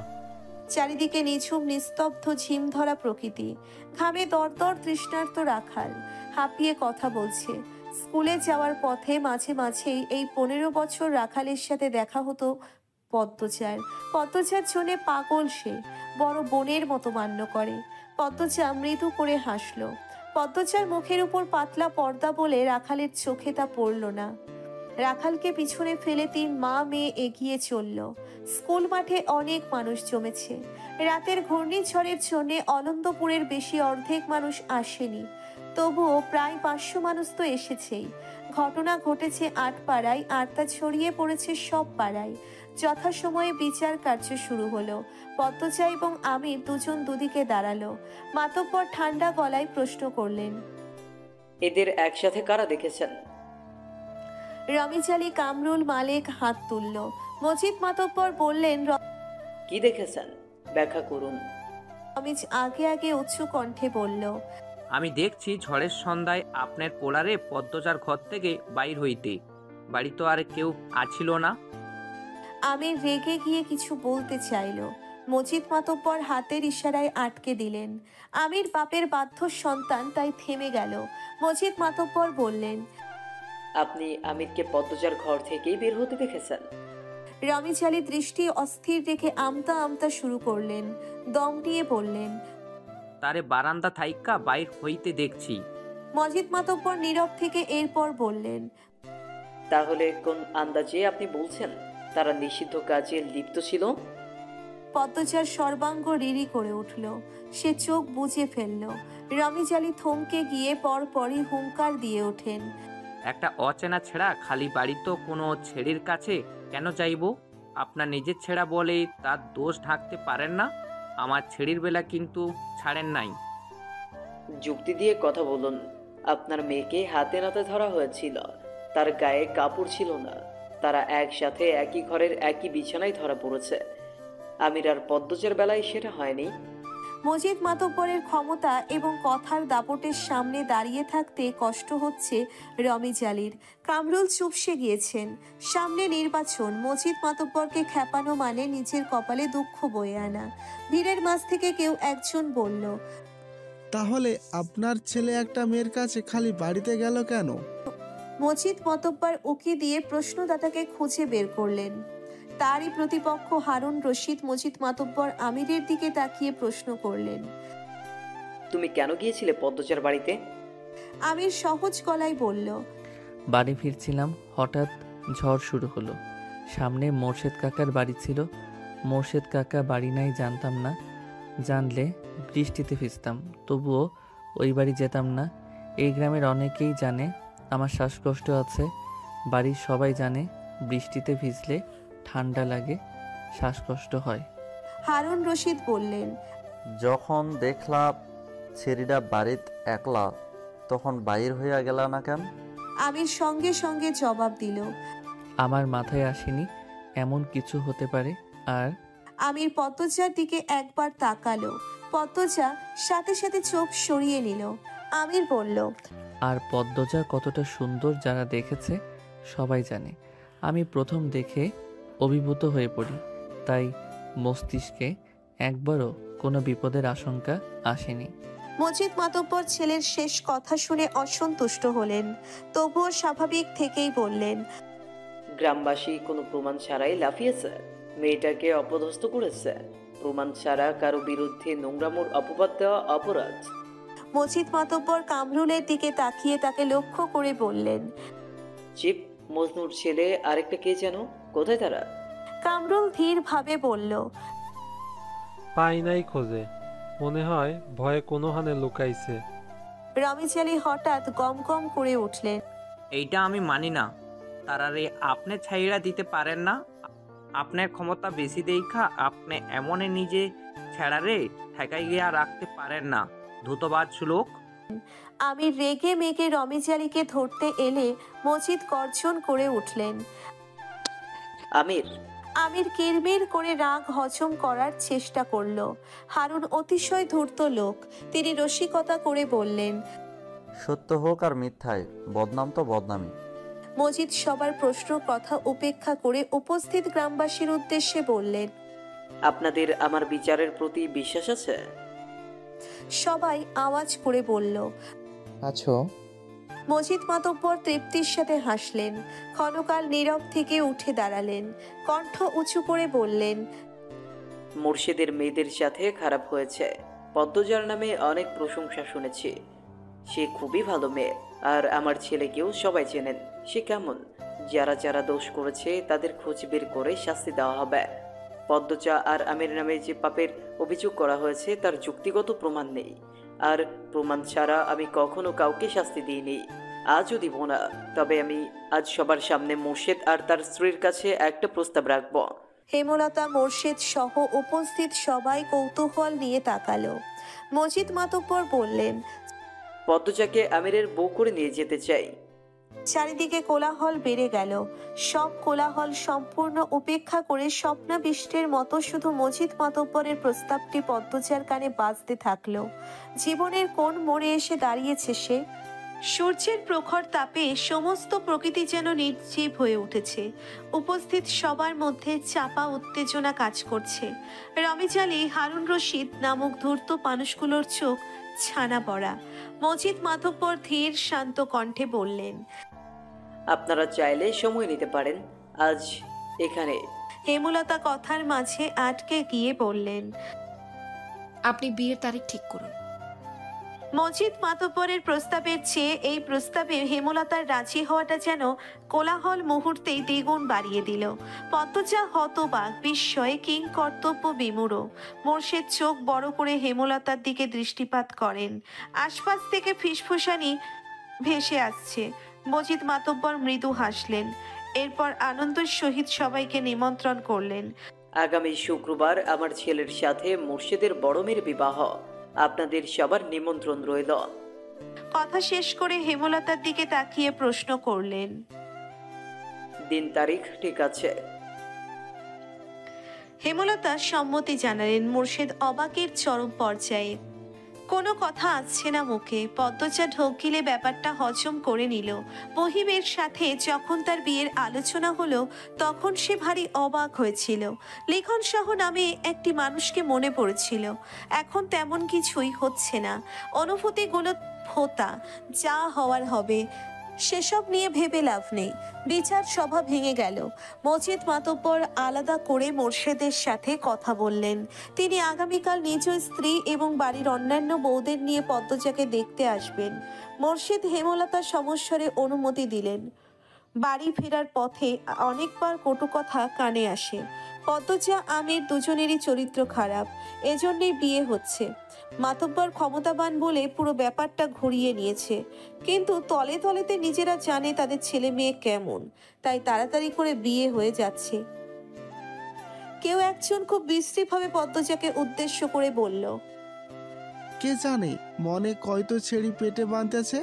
চারিদিকে নিঝুম নিস্তব্ধ ঝিম ধরা প্রকৃতি। ঘামে দরদর তৃষ্ণার্ত রাখাল হাঁপিয়ে কথা বলছে। স্কুলে যাওয়ার পথে মাঝে মাঝেই এই 15 বছর রাখালের সাথে দেখা হতো পদ্মচার। পদ্মচার জন্যে পাগল সে, বড় বোনের মতো মান্য করে। পদ্মচা মৃদু করে হাসলো। পদ্মচার মুখের উপর পাতলা পর্দা বলে রাখালের চোখে তা পড়ল না। রাখালকে পিছনে ফেলে 3 মা মেয়ে এগিয়ে চলল। স্কুল মাঠে অনেক মানুষ জমেছে। রাতের ঘূর্ণিঝড়ের জন্য অনন্তপুরের বেশি অর্ধেক মানুষ আসেনি, তবুও প্রায় 500 মানুষ তো এসেছেই। ঘটনা ঘটেছে 8 পাড়ায়, আর তা ছড়িয়ে পড়েছে সব পাড়ায়। যথাসময়ে বিচার কার্য শুরু হলো। পদ্মজা এবং আমির দুজন দুদিকে দাঁড়ালো। মাতব্বর ঠান্ডা গলায় প্রশ্ন করলেন, এদের একসাথে কারা দেখেছেন? রমিজ আলী, কামরুল, মালেক হাত তুলল। মজিদ মাতব্বর বললেন, কি দেখেছেন ব্যাখ্যা করুন। রমিজ আগে আগে উচ্চ কণ্ঠে বলল, আমি দেখছি ঝড়ের সন্ধ্যায় আপনার পোলারে পদ্মজার ঘর থেকে বাইর হইতে, বাড়ি তো আর কেউ আছিল না। আমির রেগে গিয়ে কিছু বলতে চাইল। মজিদ মাতব্বর হাতের ইশারায় আটকে দিলেন। আমির বাপের বাধ্য সন্তান, তাই থেমে গেল। মজিদ মাতব্বর বললেন, আপনি আমিরকে পদ্মজার ঘর থেকেই বের হতে দেখেছেন? রমিজ আলী দৃষ্টি অস্থির রেখে আমতা আমতা শুরু করলেন। দম নিয়ে বললেন, তারে বারান্দা থাইক্কা বাইর হইতে দেখছি। মজিদ মাতব্বর নীরব থেকে এরপর বললেন, তাহলে কোন আন্দাজে আপনি বলছেন তারা নিষিদ্ধ কাজে লিপ্ত ছিল? পদ্মজার সর্বাঙ্গ রিরি করে উঠল। সে চোখ বুজে ফেলল। রমিজ আলী থমকে গিয়ে পরপরই হুঙ্কার দিয়ে ওঠেন, একটা অচেনা ছেঁড়া খালি বাড়ি তো কোনো ছেড়ির কাছে কেন যাইব? আপনার নিজের ছেঁড়া বলে তার দোষ ঢাকতে পারেন না। আমার ছেড়ির বেলা কিন্তু ছাড়েন নাই। যুক্তি দিয়ে কথা বলুন। আপনার মেয়েকে হাতে নাতে ধরা হয়েছিল, তার গায়ে কাপড় ছিল না। তারা একসাথে একই ঘরের একই বিছানায় ধরা পড়েছে। আমির আর পদ্মজার বেলায় সেটা হয়নি। মজিদ মাতব্বরের ক্ষমতা এবং কথার দাপটের সামনে দাঁড়িয়ে থাকতে কষ্ট হচ্ছে রমিজ আলীর। কামরুল চুপসে গিয়েছেন। সামনে নির্বাচন। মজিদ মাতব্বরকে খেপানো মানে নিজের কপালে দুঃখ বয়ে আনা। ভিড়ের মাঝ থেকে কেউ একজন বলল, তাহলে আপনার ছেলে একটা মেয়ের কাছে খালি বাড়িতে গেল কেন? মজিদ মাতব্বর উকি দিয়ে প্রশ্নদাতাকে খুঁজে বের করলেন। তারই প্রতিপক্ষ হারুন রশিদ মজিদ মাতব্বর আমিরের দিকে তাকিয়ে প্রশ্ন করলেন, তুমি কেন গিয়েছিলে পদ্মজার বাড়িতে? আমির সহজ গলায় বলল, বাড়ি ফিরছিলাম, হঠাৎ ঝড় শুরু হলো। সামনে মোর্শেদ কাকার বাড়ি ছিল। মোর্শেদ কাকা বাড়ি নাই জানতাম না, জানলে বৃষ্টিতে ভিজতাম, তবুও ওই বাড়ি যেতাম না। এই গ্রামের অনেকেই জানে আমার শ্বাসকষ্ট আছে, বাড়ির সবাই জানে বৃষ্টিতে ভিজলে ঠান্ডা লাগে, শ্বাসকষ্ট হয়। হারুন রশিদ বললেন, যখন দেখলাম ছেড়িটা বাড়িত একলা, তখন বাইর হইয়া গেল না কেন? আমির সঙ্গে সঙ্গে জবাব দিল, আমার মাথায় আসেনি এমন কিছু হতে পারে। আর আমির পদ্মজার দিকে একবার তাকালো। পদ্মজা সাথে সাথে চোখ সরিয়ে নিল। আমির বলল, আর পদ্মজা কতটা সুন্দর যারা দেখেছে সবাই জানে। আমি প্রথম দেখে অভিভূত হয়ে পড়ি, তাই মস্তিষ্কে একবারও কোনো বিপদের আশঙ্কা আসেনি। মজিদ মাতব্বর ছেলের শেষ কথা শুনে অসন্তুষ্ট হলেন, তবুও স্বাভাবিক থেকেই বললেন, গ্রামবাসী কোনো প্রমাণ ছাড়াই লাফিয়েছে, মেয়েটাকে অপদস্থ করেছে। প্রমাণ ছাড়া কারো বিরুদ্ধে নোংরামোর অপবাদ দেওয়া অপরাধ। মজিদ মাতব্বর কামরুলের দিকে তাকিয়ে তাকে লক্ষ্য করে বললেন, চিপ, মজনুর ছেলে আরেকটা কে যেন, কোথায় তারা? কামরুল ধীর ভাবে বলল, পাই নাই খোঁজে, মনে হয় ভয়ে কোনো হানে লুকাইছে। রমিজ আলী হঠাৎ গম গম করে উঠলেন, এইটা আমি মানি না। তারারে আপনি ছাইড়া দিতে পারেন না? আপনার ক্ষমতা বেশি দেখা আপনি এমনে নিজে ছেড়ারে ঠেকাই গিয়া রাখতে পারেন না, ধূতবাজ লোক। আমি রেগে মেগে রমিজালিকে ধরতে এলে মজিদ গর্জন করে উঠলেন। আমির, আমির কিরমির করে রাগ হজম করার চেষ্টা করলো। হারুন অতিশয় ধূর্ত লোক, তিনি রসিকতা করে বললেন, সত্য হোক আর মিথ্যায়, বদনাম তো বদনামই। মজিদ সবার প্রশ্ন কথা উপেক্ষা করে উপস্থিত গ্রামবাসীর উদ্দেশ্যে বললেন, আপনাদের আমার বিচারের প্রতি বিশ্বাস আছে? সবাই আওয়াজ করে বলল, আছো। মজিদ মাতব্বর তৃপ্তির সাথে হাসলেন, ক্ষণকাল নীরব থেকে উঠে দাঁড়ালেন, কণ্ঠ উঁচু করে বললেন, মুর্শিদের মেয়েদের সাথে খারাপ হয়েছে। পদ্মজার নামে অনেক প্রশংসা শুনেছি। সে খুবই ভালো মেয়ে, আর আমার ছেলেকেও সবাই চেনেন। সে কেমন, যারা যারা দোষ করেছে তাদের খোঁজ বের করে শাস্তি দেওয়া হবে। পদ্মজা আর আমির নামে যে পাপের অভিযোগ করা হয়েছে তার যুক্তিগত প্রমাণ নেই, আর প্রমাণ ছাড়া আমি কখনো কাউকে শাস্তি দিইনি, আজও দিব না। তবে আমি আজ সবার সামনে মোর্শেদ আর তার স্ত্রীর কাছে একটা প্রস্তাব রাখব। হেমলতা, মোর্শেদ সহ উপস্থিত সবাই কৌতূহল নিয়ে তাকালো। মজিদ মাতব্বর বললেন, পদ্মজাকে আমিরের বউ করে নিয়ে যেতে চাই। চারিদিকে কোলাহল বেড়ে গেল। সব কোলাহল সম্পূর্ণ উপেক্ষা করে স্বপ্নাবিষ্টের মতো শুধু মজিদ মাতব্বরের প্রস্তাবটি পদ্মজার কানে বাজতে থাকলো। জীবনের কোন মোড়ে এসে দাঁড়িয়েছে সে? সূর্যের প্রখর তাপে সমস্ত প্রকৃতি যেন নির্জীব হয়ে উঠেছে। উপস্থিত সবার মধ্যে চাপা উত্তেজনা কাজ করছে। রমিজালি, হারুন রশিদ নামক ধূর্ত মানুষগুলোর চোখ ছানা পড়া। মজিদ মাতব্বর ধীর শান্ত কণ্ঠে বললেন, আপনারা চাইলে সময় নিতে পারেন, আজ এখানে। হেমলতা কথার মাঝে আটকে গিয়ে বললেন, আপনি বিয়ের তারিখ ঠিক করুন। মজিদ মাতব্বরের প্রস্তাবের চেয়ে এই প্রস্তাবে হেমলতার রাজি হওয়াটা যেন কোলাহল মুহূর্তেই দ্বিগুণ বাড়িয়ে দিল। পদ্মজা হতবাক, বিস্ময়ে কিং কর্তব্য বিমূঢ়। মোর্শেদ চোখ বড় করে হেমলতার দিকে দৃষ্টিপাত করেন। আশপাশ থেকে ফিসফুসানি ভেসে আসছে। মজিদ মাতব্বর মৃদু হাসলেন, এরপর আনন্দের সহিত সবাইকে নিমন্ত্রণ করলেন। আগামী শুক্রবার আমার ছেলের সাথে মুর্শিদের বড় মেয়ের বিবাহ, আপনাদের সবার নিমন্ত্রণ রইল। কথা শেষ করে হেমলতার দিকে তাকিয়ে প্রশ্ন করলেন, দিন তারিখ ঠিক আছে? হেমলতা সম্মতি জানালেন। মুর্শিদ অবাকের চরম পর্যায়ে, কোনো কথা আসছে না মুখে। পদ্মজা ঢোক গিলে ব্যাপারটা হজম করে নিল। মহিমের সাথে যখন তার বিয়ের আলোচনা হলো তখন সে ভারী অবাক হয়েছিল। লিখন সহ নামে একটি মানুষকে মনে পড়েছিল। এখন তেমন কিছুই হচ্ছে না। অনুভূতিগুলো ভোতা, যা হওয়ার হবে। সেসব নিয়ে ভেবে লাভ নেই। বিচার সভা ভেঙে গেল। মজিদ মাতব্বর আলাদা করে মোর্শেদের সাথে কথা বললেন। তিনি আগামীকাল নিজ স্ত্রী এবং বাড়ির অন্যান্য বউদের নিয়ে পদ্মজাকে দেখতে আসবেন। মোর্শেদ হেমলতা সমস্বরে অনুমতি দিলেন। বাড়ি ফেরার পথে অনেকবার কটু কথা কানে আসে। পদ্মজা, আমির দুজনেরই চরিত্র খারাপ, এজন্যই বিয়ে হচ্ছে। মাতব্বর ক্ষমতাবান বলে পুরো ব্যাপারটা ঘুরিয়ে নিয়েছে, কিন্তু তলে তলেতে নিজেরা জানে তাদের ছেলে মেয়ে কেমন, তাই তাড়াতাড়ি করে বিয়ে হয়ে যাচ্ছে। কেউ একজন খুব বিশ্রীভাবে পদ্মজাকে উদ্দেশ্য করে বলল, কে জানে মনে কয়তো ছেড়ি পেটে বাঁধতেছে,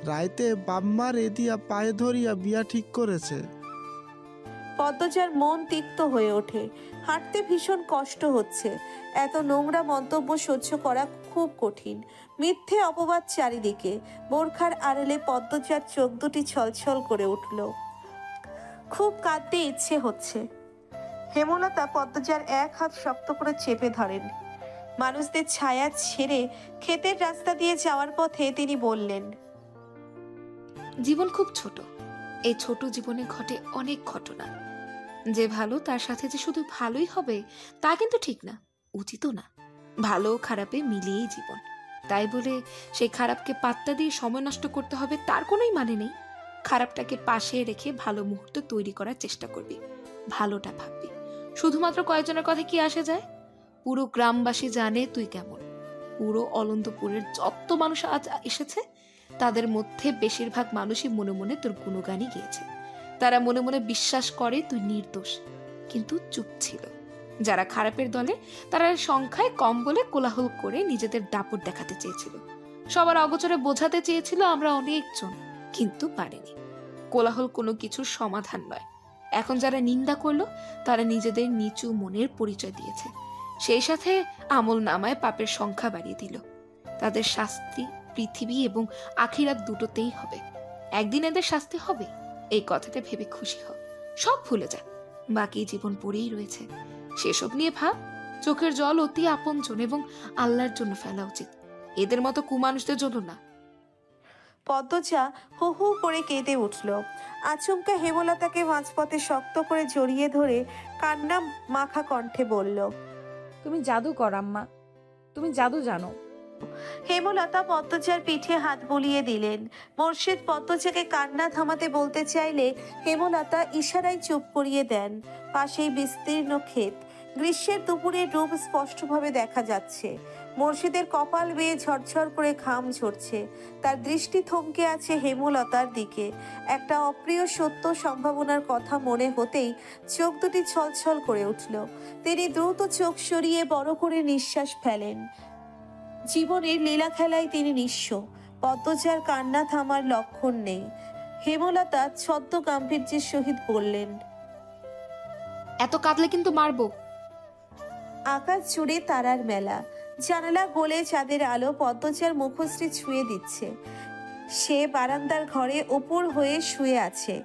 রাইতে বাম্মার এদিয়া পায়ে ধরিয়া বিয়া ঠিক করেছে। পদ্মজার মন তিক্ত হয়ে ওঠে। হাঁটতে ভীষণ কষ্ট হচ্ছে। এত নোংরা মন্তব্য সহ্য করা খুব কঠিন। মিথ্যে অপবাদ চারিদিকে। বোরখার আড়ালে পদ্মজার চোখ দুটি ছলছল করে উঠল। খুব কাঁদতে ইচ্ছে হচ্ছে। হেমলতা পদ্মজার এক হাত শক্ত করে চেপে ধরেন। মানুষদের ছায়া ছেড়ে ক্ষেতের রাস্তা দিয়ে যাওয়ার পথে তিনি বললেন, জীবন খুব ছোট। এই ছোট জীবনে ঘটে অনেক ঘটনা। যে ভালো তার সাথে যে শুধু ভালোই হবে তা কিন্তু ঠিক না, উচিতও না। ভালো খারাপে মিলিয়েই জীবন। তাই বলে সেই খারাপকে পাত্তা দিয়ে সময় নষ্ট করতে হবে তার কোনোই মানে নেই। খারাপটাকে পাশে রেখে ভালো মুহূর্ত তৈরি করার চেষ্টা করবি, ভালোটা ভাববি। শুধুমাত্র কয়েকজনের কথা কি আসে যায়? পুরো গ্রামবাসী জানে তুই কেমন। পুরো অনন্তপুরের যত মানুষ আজ এসেছে তাদের মধ্যে বেশিরভাগ মানুষই মনে মনে তোর গুণগানই গেয়েছে। তারা মনে মনে বিশ্বাস করে তুই নির্দোষ। কিন্তু চুপ ছিল। যারা খারাপের দলে তারা সংখ্যায় কম বলে কোলাহল করে নিজেদের দাপট দেখাতে চেয়েছিল। সবার অগোচরে বোঝাতে চেয়েছিল আমরা অনেকজন, কিন্তু পারেনি। কোলাহল কোনো কিছুর সমাধান নয়। এখন যারা নিন্দা করলো তারা নিজেদের নিচু মনের পরিচয় দিয়েছে, সেই সাথে আমল নামায় পাপের সংখ্যা বাড়িয়ে দিল। তাদের শাস্তি পৃথিবী এবং আখিরাত দুটোতেই হবে। একদিন এদের শাস্তি হবে, এই কথাটা ভেবে খুশি হ। সব ভুলে যা, বাকি জীবন পড়েই রয়েছে। সেসব নিয়ে ভাব। চোখের জল অতি আপনজন এবং আল্লাহর জন্য ফেলা উচিত, এদের মতো কুমানুষদের জন্য না। পদ্মজা হু হু করে কেঁদে উঠল। আচমকা হেমলতাকে মাঝপথে শক্ত করে জড়িয়ে ধরে কান্না মাখা কণ্ঠে বলল, তুমি জাদু কর আম্মা, তুমি জাদু জানো। হেমলতা পদ্মজার পিঠে হাত বুলিয়ে দিলেন। মোর্শেদ পদ্মজাকে কান্না থামাতে বলতে চাইলে হেমলতা ইশারায় চুপ করিয়ে দেন। পাশেই বিস্তীর্ণ ক্ষেত, গ্রীষ্মের দুপুরের রূপ স্পষ্টভাবে দেখা যাচ্ছে। মোর্শেদের কপাল বেয়ে ঝরঝর করে ঘাম ঝরছে। তার দৃষ্টি থমকে আছে হেমলতার দিকে। একটা অপ্রিয় সত্য সম্ভাবনার কথা মনে হতেই চোখ দুটি ছলছল করে উঠল। তিনি দ্রুত চোখ সরিয়ে বড় করে নিঃশ্বাস ফেলেন। জীবনের লীলা খেলায় তিনি নিঃস্ব। পদ্মজার কান্না থামার লক্ষণ নেই। হেমলতা ছদ্ম গাম্ভীর্যের সহিত বললেন, এত কাঁদলে কিন্তু মারবো। আকাশ জুড়ে তারার মেলা, জানালা গলে চাঁদের আলো পদ্মজার মুখশ্রী ছুঁয়ে দিচ্ছে। সে বারান্দার ঘরে উপর হয়ে শুয়ে আছে।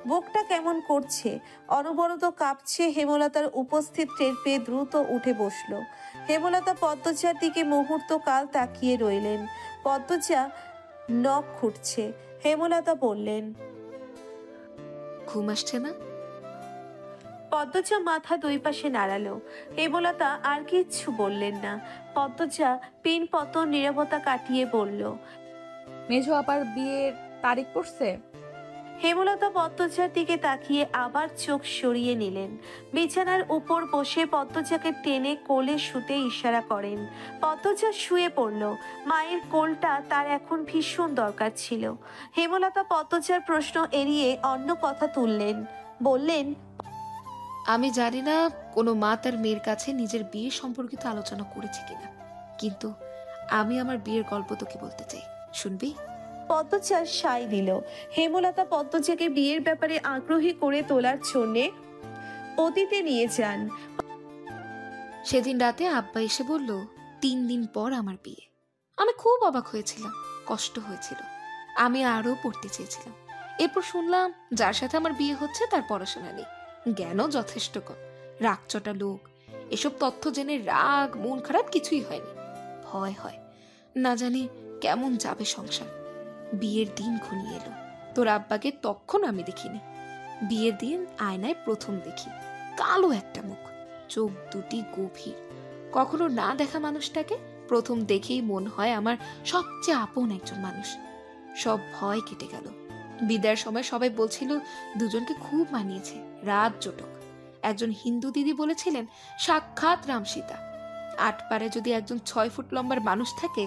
বুকটা কেমন করছে, অনবরত কাঁপছে। হেমলতার উপস্থিত টের পেয়ে দ্রুত উঠে বসল। হেমলতা পদ্মজার দিকে মুহূর্ত কাল তাকিয়ে রইলেন। পদ্মজা নখ খুঁটছে। হেমলতা বললেন, ঘুম আসছে না? পদ্মজা মাথা দুই পাশে নাড়ালো। হেমলতা আর কিচ্ছু বললেন না। পদ্মজা পিন পতন নীরবতা কাটিয়ে বলল, মেঝো আপার বিয়ের তারিখ পড়ছে? হেমলতা পদ্মজার দিকে তাকিয়ে আবার চোখ সরিয়ে নিলেন। বিছানার উপর বসে পদ্মজাকে টেনে কোলে শুতে ইশারা করেন। পদ্মজা শুয়ে পড়ল। মায়ের কোলটা তার এখন ভীষণ দরকার ছিল। হেমলতা পদ্মজার প্রশ্ন এড়িয়ে অন্য কথা তুললেন। বললেন, আমি জানি না কোনো মা তার মেয়ের কাছে নিজের বিয়ে সম্পর্কিত আলোচনা করেছে কিনা, কিন্তু আমি আমার বিয়ের গল্প তোকে বলতে চাই, শুনবি? পদ্মজা সায় দিল। হেমলতা পদ্মজাকে বিয়ের ব্যাপারে আগ্রহী করে তোলার জন্যে অতীতে নিয়ে যান। সেদিন রাতে আব্বা এসে বলল 3 দিন পর আমার বিয়ে। আমি খুব অবাক হয়েছিলাম, কষ্ট হয়েছিল। আমি আরো পড়তে চেয়েছিলাম। এরপর শুনলাম যার সাথে আমার বিয়ে হচ্ছে তার পড়াশোনা নেই, জ্ঞানও যথেষ্ট কম, রাগচটা লোক। এসব তথ্য জেনে রাগ মন খারাপ কিছুই হয়নি, ভয় হয় না জানি কেমন যাবে সংসার। বিয়ের দিন ঘনিয়ে এলো। তোর আব্বাকে তখন আমি দেখিনি। বিয়ের দিন আয়নায় প্রথম দেখি, কালো একটা মুখ, চোখ দুটি গভীর। কখনো না দেখা মানুষটাকে প্রথম দেখেই মন হয় আমার সবচেয়ে আপন একজন মানুষ। সব ভয় কেটে গেল। বিদায়ের সময় সবাই বলছিল দুজনকে খুব মানিয়েছে, রাত জোটক। একজন হিন্দু দিদি বলেছিলেন সাক্ষাৎ রাম সীতা। 8 পারে যদি একজন 6 ফুট লম্বার মানুষ থাকে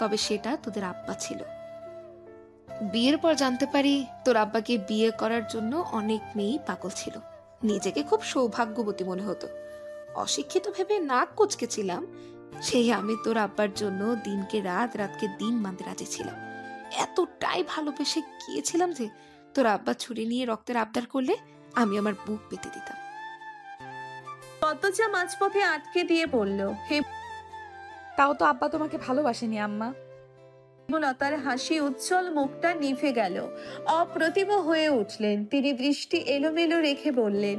তবে সেটা তোদের আব্বা ছিল। বিয়ের পর জানতে পারি তোর আব্বাকে বিয়ে করার জন্য অনেক মেয়েই পাগল ছিল। নিজেকে খুব সৌভাগ্যবতী মনে হতো। অশিক্ষিত ভেবে নাক কুচকেছিলাম। সেই আমি তোর আব্বার জন্য দিনকে রাত, রাতকে দিন মানতে রাজি ছিলাম। এতটাই ভালোবেসে গিয়েছিলাম যে তোর আব্বা ছুরি নিয়ে রক্তের আবদার করলে আমি আমার বুক পেতে দিতাম। পদ্মজা মাঝপথে আটকে দিয়ে বলল, তাও তো আব্বা তোমাকে ভালোবাসেনি আম্মা। হেমলতার হাসি উজ্জ্বল মুখটা নিভে গেল। অপ্রতিভ হয়ে উঠলেন। তিনি দৃষ্টি এলোমেলো রেখে বললেন,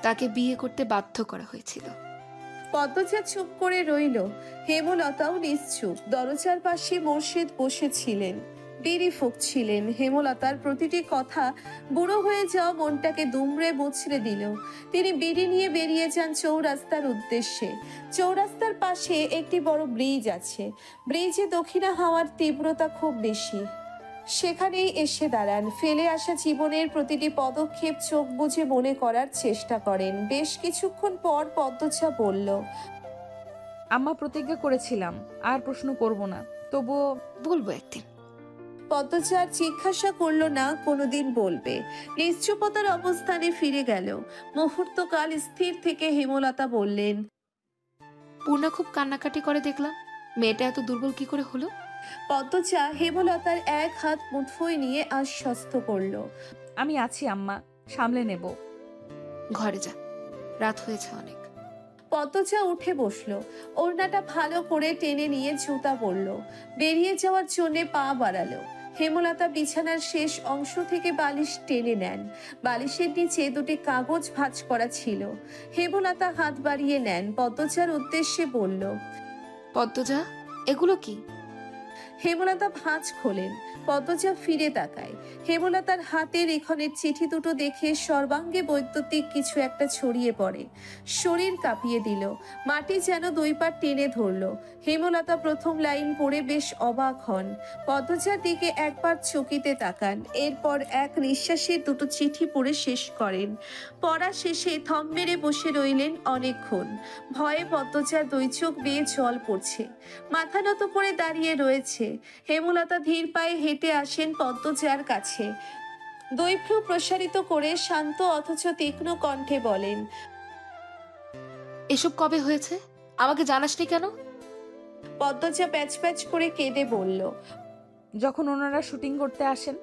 তাকে বিয়ে করতে বাধ্য করা হয়েছিল। পদ্মজা চুপ করে রইল। হেমলতাও নিশ্চুপ। দরজার পাশে মোর্শেদ বসেছিলেন, বিড়ি ফুঁকছিলেন। হেমলতার প্রতিটি কথা বুড়ো হয়ে যাওয়া মনটাকে দুমড়ে মুচড়ে দিল। তিনি বিড়ি নিয়ে বেরিয়ে যান চৌরাস্তার উদ্দেশ্যে। চৌরাস্তার পাশে একটি বড় ব্রিজ আছে। ব্রিজে দক্ষিণা হাওয়ার তীব্রতা খুব বেশি। সেখানেই এসে দাঁড়ান। ফেলে আসা জীবনের প্রতিটি পদক্ষেপ চোখ বুজে মনে করার চেষ্টা করেন। বেশ কিছুক্ষণ পর পদ্মজা বলল, আম্মা প্রতিজ্ঞা করেছিলাম আর প্রশ্ন করব না, তবুও বলবো একদিন। পদ্মজা আর জিজ্ঞাসা করলো না কোনোদিন বলবে। নিশ্চুপতার অবস্থানে ফিরে গেল। মুহূর্তকাল স্থির থেকে হেমলতা বললেন, পূর্ণা খুব কান্নাকাটি করে দেখলাম, মেয়েটা এত দুর্বল কি করে হলো? পদ্মজা হেমলতার এক হাত মুঠোয় নিয়ে আশ্বস্ত করলো, আমি আছি আম্মা, সামলে নেব। ঘরে যা, রাত হয়েছে অনেক। পদ্মজা উঠে বসলো, ওড়নাটা ভালো করে টেনে নিয়ে জুতা পরলো, বেরিয়ে যাওয়ার জন্য পা বাড়ালো। হেমলতা বিছানার শেষ অংশ থেকে বালিশ টেনে নেন। বালিশের নিচে দুটি কাগজ ভাঁজ করা ছিল। হেমলতা হাত বাড়িয়ে নেন, পদ্মজার উদ্দেশ্যে বলল, পদ্মজা, এগুলো কি? হেমলতা ভাঁজ খোলেন। পদ্মজা ফিরে তাকায়। হেমলতার হাতের এখনের চিঠি দুটো দেখে সর্বাঙ্গে বৈদ্যুতিক কিছু একটা ছড়িয়ে পড়ে। শরীর কাঁপিয়ে দিল, মাটি যেন দুই পা টেনে ধরল। হেমলতা প্রথম লাইন পড়ে বেশ অবাক হন। পদ্মজার দিকে একবার চকিতে তাকান, এরপর এক নিঃশ্বাসে দুটো চিঠি পড়ে শেষ করেন। পড়া শেষে থম মেরে বসে রইলেন অনেকক্ষণ। ভয়ে পদ্মজার দুই চোখ বেয়ে জল পড়ছে। মাথা নত করে দাঁড়িয়ে রয়েছে। হেমলতা ধীর পায়ে হেঁটে আসেন পদ্মজার কাছে। দুই ভ্রু প্রসারিত করে শান্ত অথচ তীক্ষ্ণ কণ্ঠে বলেন, এসব কবে হয়েছে? আমাকে জানাসনি কেন? পদ্মজা প্যাচ প্যাচ করে কেঁদে বলল, যখন ওনারা শুটিং করতে আসেন।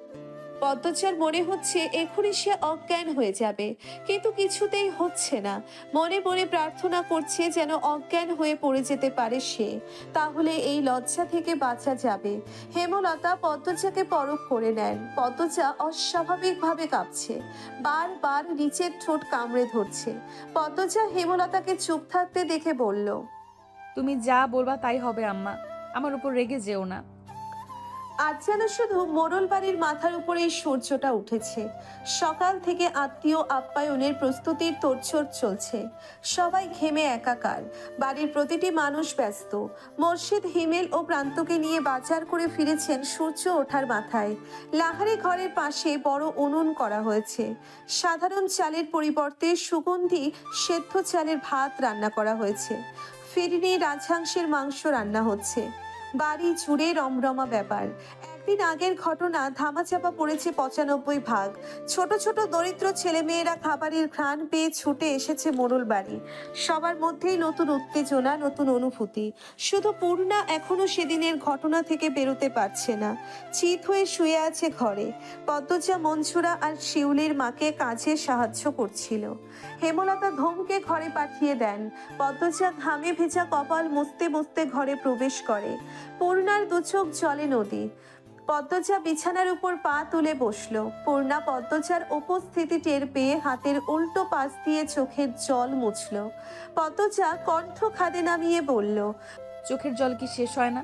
পদ্মজার মনে হচ্ছে এখনই সে অজ্ঞান হয়ে যাবে, কিন্তু কিছুতেই হচ্ছে না। মনে মনে প্রার্থনা করছে যেন অজ্ঞান হয়ে পড়ে যেতে পারে সে, তাহলে এই লজ্জা থেকে বাঁচা যাবে। হেমলতা পদ্মজাকে পরখ করে নেন। পদ্মজা অস্বাভাবিকভাবে কাঁপছে, বারবার নিচের ঠোঁট কামড়ে ধরছে। পদ্মজা হেমলতাকে চুপ থাকতে দেখে বলল, তুমি যা বলবা তাই হবে আম্মা, আমার উপর রেগে যেও না। আজ যেন শুধু মোড়ল বাড়ির মাথার উপরে সূর্যটা উঠেছে। সকাল থেকে আত্মীয় আপ্যায়নের প্রস্তুতির তোড়জোড় চলছে। সবাই ঘেমে একাকার, বাড়ির প্রতিটি মানুষ ব্যস্ত। মসজিদ হিমেল ও প্রান্তকে নিয়ে বাজার করে ফিরেছেন সূর্য ওঠার মাথায়। লাহারি ঘরের পাশে বড় উনুন করা হয়েছে। সাধারণ চালের পরিবর্তে সুগন্ধি সেদ্ধ চালের ভাত রান্না করা হয়েছে। ফিরনি রাজহাংসের মাংস রান্না হচ্ছে। বাড়ি জুড়ে রমরমা ব্যাপার। একদিন আগের ঘটনা ধামাচাপা পড়েছে 95 ভাগ। ছোট ছোট দরিদ্র ছেলেমেয়েরা খাবারের ঘ্রাণ পেয়ে ছুটে এসেছে মোড়ল বাড়ি। সবার মধ্যেই নতুন উত্তেজনা, নতুন অনুভূতি। শুধু পূর্ণা এখনো সেদিনের ঘটনা থেকে বেরোতে পারছে না। চিত হয়ে শুয়ে আছে ঘরে। পদ্মজা মঞ্জুরা আর শিউলির মাকে কাজে সাহায্য করছিল। হেমলতা ধমকে ঘরে পাঠিয়ে দেন। পদ্মজা ঘামে ভেজা কপাল মুছতে মুছতে ঘরে প্রবেশ করে। পূর্ণার দুচোখ জলে নদী। পদ্মজা বিছানার উপর পা তুলে বসলো। পূর্ণা পদ্মজার উপস্থিতি টের পেয়ে হাতের উল্টো পাশ দিয়ে চোখের জল মুছল। পদ্মজা কণ্ঠ খাদে নামিয়ে বলল, চোখের জল কি শেষ হয় না?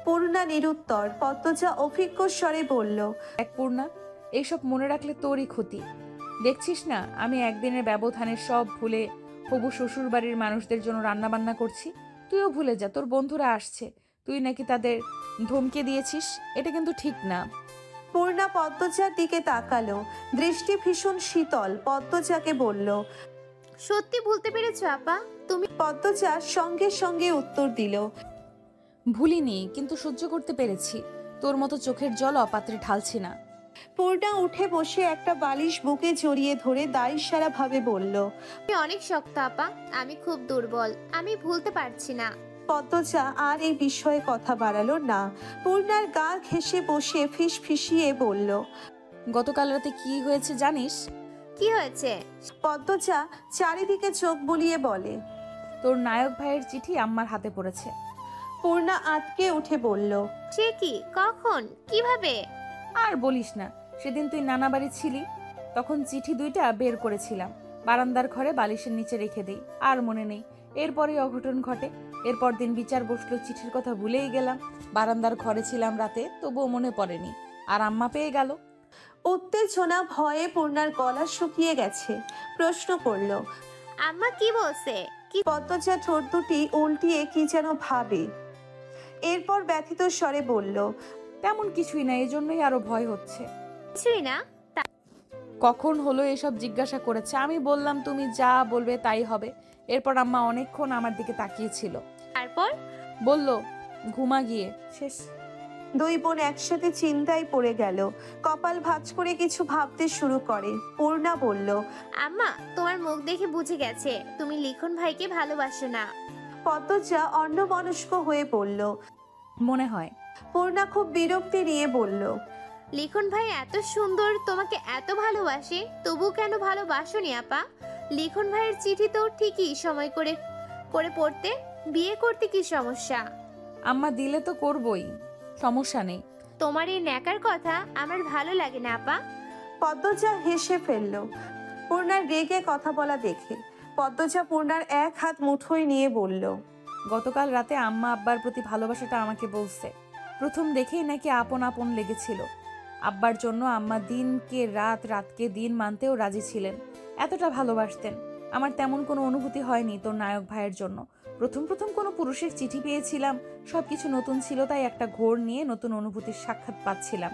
পূর্ণা নিরুত্তর। পদ্মজা অভিজ্ঞ স্বরে বলল, এক পূর্ণা, এইসব মনে রাখলে তোরই ক্ষতি। দেখছিস না আমি একদিনের ব্যবধানে সব ভুলে হবু শ্বশুর বাড়ির মানুষদের জন্য রান্না বান্না করছি। তুইও ভুলে যা, তোর বন্ধুরা আসছে, তুই নাকি তাদের ধমকে দিয়েছিস। এটা কিন্তু ঠিক না। পূর্ণা পদ্মজার দিকে তাকালো, দৃষ্টি ভীষণ শীতল। পদ্মজাকে বলল, সত্যি ভুলতে পেরেছো আপা তুমি? পদ্মজা সঙ্গে সঙ্গে উত্তর দিল, ভুলিনি, কিন্তু সহ্য করতে পেরেছি। তোর মতো চোখের জল অপাত্রে ঢালছি না। পূর্ণা উঠে বসে একটা বালিশ বুকে জড়িয়ে ধরে দায়সারা ভাবে বলল, তুমি অনেক শক্ত আপা, আমি খুব দুর্বল, আমি ভুলতে পারছি না। পদ্মজা আর এই বিষয়ে কথা বাড়ালো না। পূর্ণার গা ঘেঁষে বসে ফিস ফিসিয়ে বলল, গতকাল রাতে কি হয়েছে জানিস? কি হয়েছে? পদ্মজা চারিদিকে চোখ বুলিয়ে বলে, তোর নায়ক ভাইয়ের চিঠি আম্মার হাতে পড়েছে। পূর্ণা আটকে উঠে বলল, সে কি? কখন? কিভাবে? আর বলিস না, সেদিন তুই নানা বাড়ি ছিলি, তখন চিঠি দুইটা বের করেছিলাম, বারান্দার ঘরে বালিশের নিচে রেখে দেই, আর মনে নেই। এরপরে অঘটন ঘটে। এরপর দিন বিচার বসলো, চিঠির কথা ভুলেই গেলাম। বারান্দার ঘরে ছিলাম রাতে, তবুও মনে পড়েনি, আর আম্মা পেয়ে গেল। উত্তেজনা ভয়ে পূর্ণার গলা শুকিয়ে গেছে। প্রশ্ন করলো, আম্মা কি বলছে? কি? পদ্মজা ঠোঁট দুটি উল্টিয়ে কি যেন ভাবে, এরপর ব্যথিত স্বরে বলল, তেমন কিছুই না, এজন্যই আরো ভয় হচ্ছে। কিছুই না? কখন হলো এসব জিজ্ঞাসা করেছে। আমি বললাম তুমি যা বলবে তাই হবে। এরপর আম্মা অনেকক্ষণ আমার দিকে তাকিয়েছিল, তারপর বলল ঘুমা গিয়ে, শেষ। দুই বোন একসাথে চিন্তায় পড়ে গেল। কপাল ভাঁজ করে কিছু ভাবতে শুরু করে। পূর্ণা বলল, আম্মা, তোমার মুখ দেখে বুঝে গেছে তুমি লিখন ভাইকে ভালোবাসো না। পদ্মজা অন্যমনস্ক হয়ে বলল, মনে হয়। পূর্ণা খুব বিরক্তি নিয়ে বলল, লিখন ভাই এত সুন্দর, তোমাকে এত ভালোবাসে, তবু কেন ভালোবাসোনি আপা? লিখন ভাইয়ের চিঠি তো ঠিকই সময় করে করে পড়তে, বিয়ে করতে কি সমস্যা? আম্মা দিলে তো করবই, সমস্যা নেই। তোমার এই ন্যাকার কথা আমার ভালো লাগে না আপা। পদ্মজা হেসে ফেলল পূর্ণার রেগে কথা বলা দেখে। পদ্মজা পূর্ণার এক হাত মুঠোয় নিয়ে বলল, গতকাল রাতে আম্মা আব্বার প্রতি ভালোবাসাটা আমাকে বলছে। প্রথম দেখেই নাকি আপন আপন লেগেছিল। আব্বার জন্য আম্মা দিনকে রাত, রাতকে দিন মানতেও রাজি ছিলেন। এতটা ভালোবাসতেন। আমার তেমন কোনো অনুভূতি হয়নি তোর নায়ক ভাইয়ের জন্য। প্রথম প্রথম কোনো পুরুষের চিঠি পেয়েছিলাম, সবকিছু নতুন ছিল, তাই একটা ঘোর নিয়ে নতুন অনুভূতির সাক্ষাৎ পাচ্ছিলাম।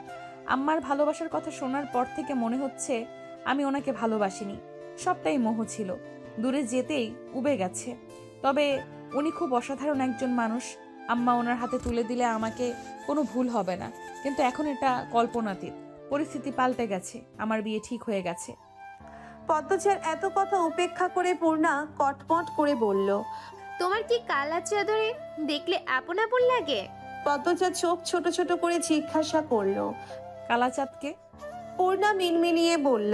আম্মার ভালোবাসার কথা শোনার পর থেকে মনে হচ্ছে আমি ওনাকে ভালোবাসিনি, সবটাই মোহ ছিল। দূরে যেতেই উবে গেছে। তবে উনি খুব অসাধারণ একজন মানুষ। আম্মা ওনার হাতে তুলে দিলে আমাকে কোনো ভুল হবে না। কিন্তু এখন এটা কল্পনাতীত, পরিস্থিতি পাল্টে গেছে, আমার বিয়ে ঠিক হয়ে গেছে। পদ্মজার এত কথা উপেক্ষা করে পূর্ণা কটমট করে বলল, তোমার কি কালা চাদরে দেখলে আপন আপন লাগে? পদ্মজা চোখ ছোট ছোট করে জিজ্ঞাসা করলো, কালাচাঁদকে? পূর্ণা মিনমিনিয়ে বলল,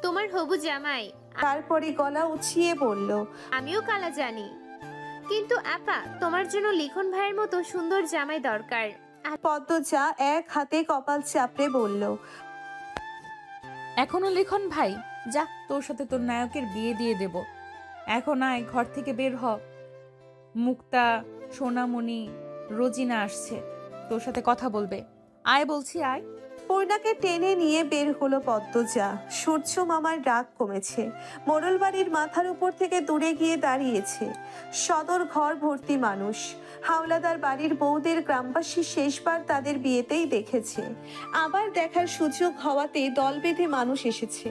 তোমার হবু জামাই। তারপরে গলা উছিয়ে বলল, আমিও কালা জানি, কিন্তু আপা তোমার জন্য লিখন ভাইয়ের মতো সুন্দর জামাই দরকার। পদ্মজা এক হাতে কপাল চাপড়ে বলল, এখনো লিখন ভাই? যা, তোর সাথে তোর নায়কের বিয়ে দিয়ে দেব। এখন আয়, ঘর থেকে বের হ। মুক্তা, সোনামণি, রোজিনা আসছে, তোর সাথে কথা বলবে। আয় বলছি, আয়। পূর্ণাকে টেনে নিয়ে বের হলো পদ্মজা। সূর্য মামার রাগ কমেছে। মোড়ল বাড়ির মাথার উপর থেকে দূরে গিয়ে দাঁড়িয়েছে। সদর ঘর ভর্তি মানুষ। হাওলাদার বাড়ির বউদের গ্রামবাসী শেষবার তাদের বিয়েতেই দেখেছে। আবার দেখার সুযোগ হওয়াতে দল বেঁধে মানুষ এসেছে।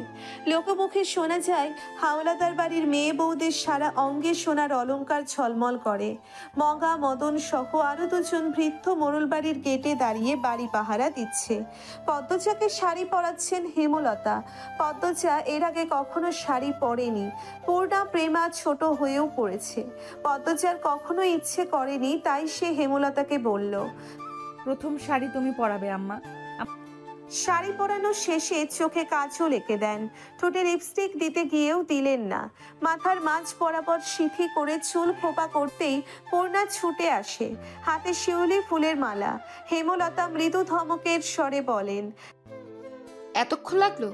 লোকমুখে শোনা যায় হাওলাদার বাড়ির মেয়ে বউদের সারা অঙ্গে সোনার অলংকার ঝলমল করে। মগা, মদন সহ আরো দুজন ভৃত্য মোড়ল বাড়ির গেটে দাঁড়িয়ে বাড়ি পাহারা দিচ্ছে। পদ্মজাকে শাড়ি পরাচ্ছেন হেমলতা। পদ্মজা এর আগে কখনো শাড়ি পরেনি। পূর্ণা প্রেমা ছোট হয়েও পড়েছে। পদ্মজার কখনো ইচ্ছে করেনি, তাই সে হেমলতাকে বলল, প্রথম শাড়ি তুমি পরাবে আম্মা। শাড়ি পরানো শেষে চোখে কাজল এঁকে দেন। ঠোঁটে লিপস্টিক দিতে গিয়েও দিলেন না। মাথার মাঝ বরাবর সিঁথি করে চুল খোপা করতেই পূর্ণা ছুটে আসে, হাতে শিউলি ফুলের মালা। হেমলতা মৃদু ধমকের স্বরে বলেন, এতক্ষণ লাগলো?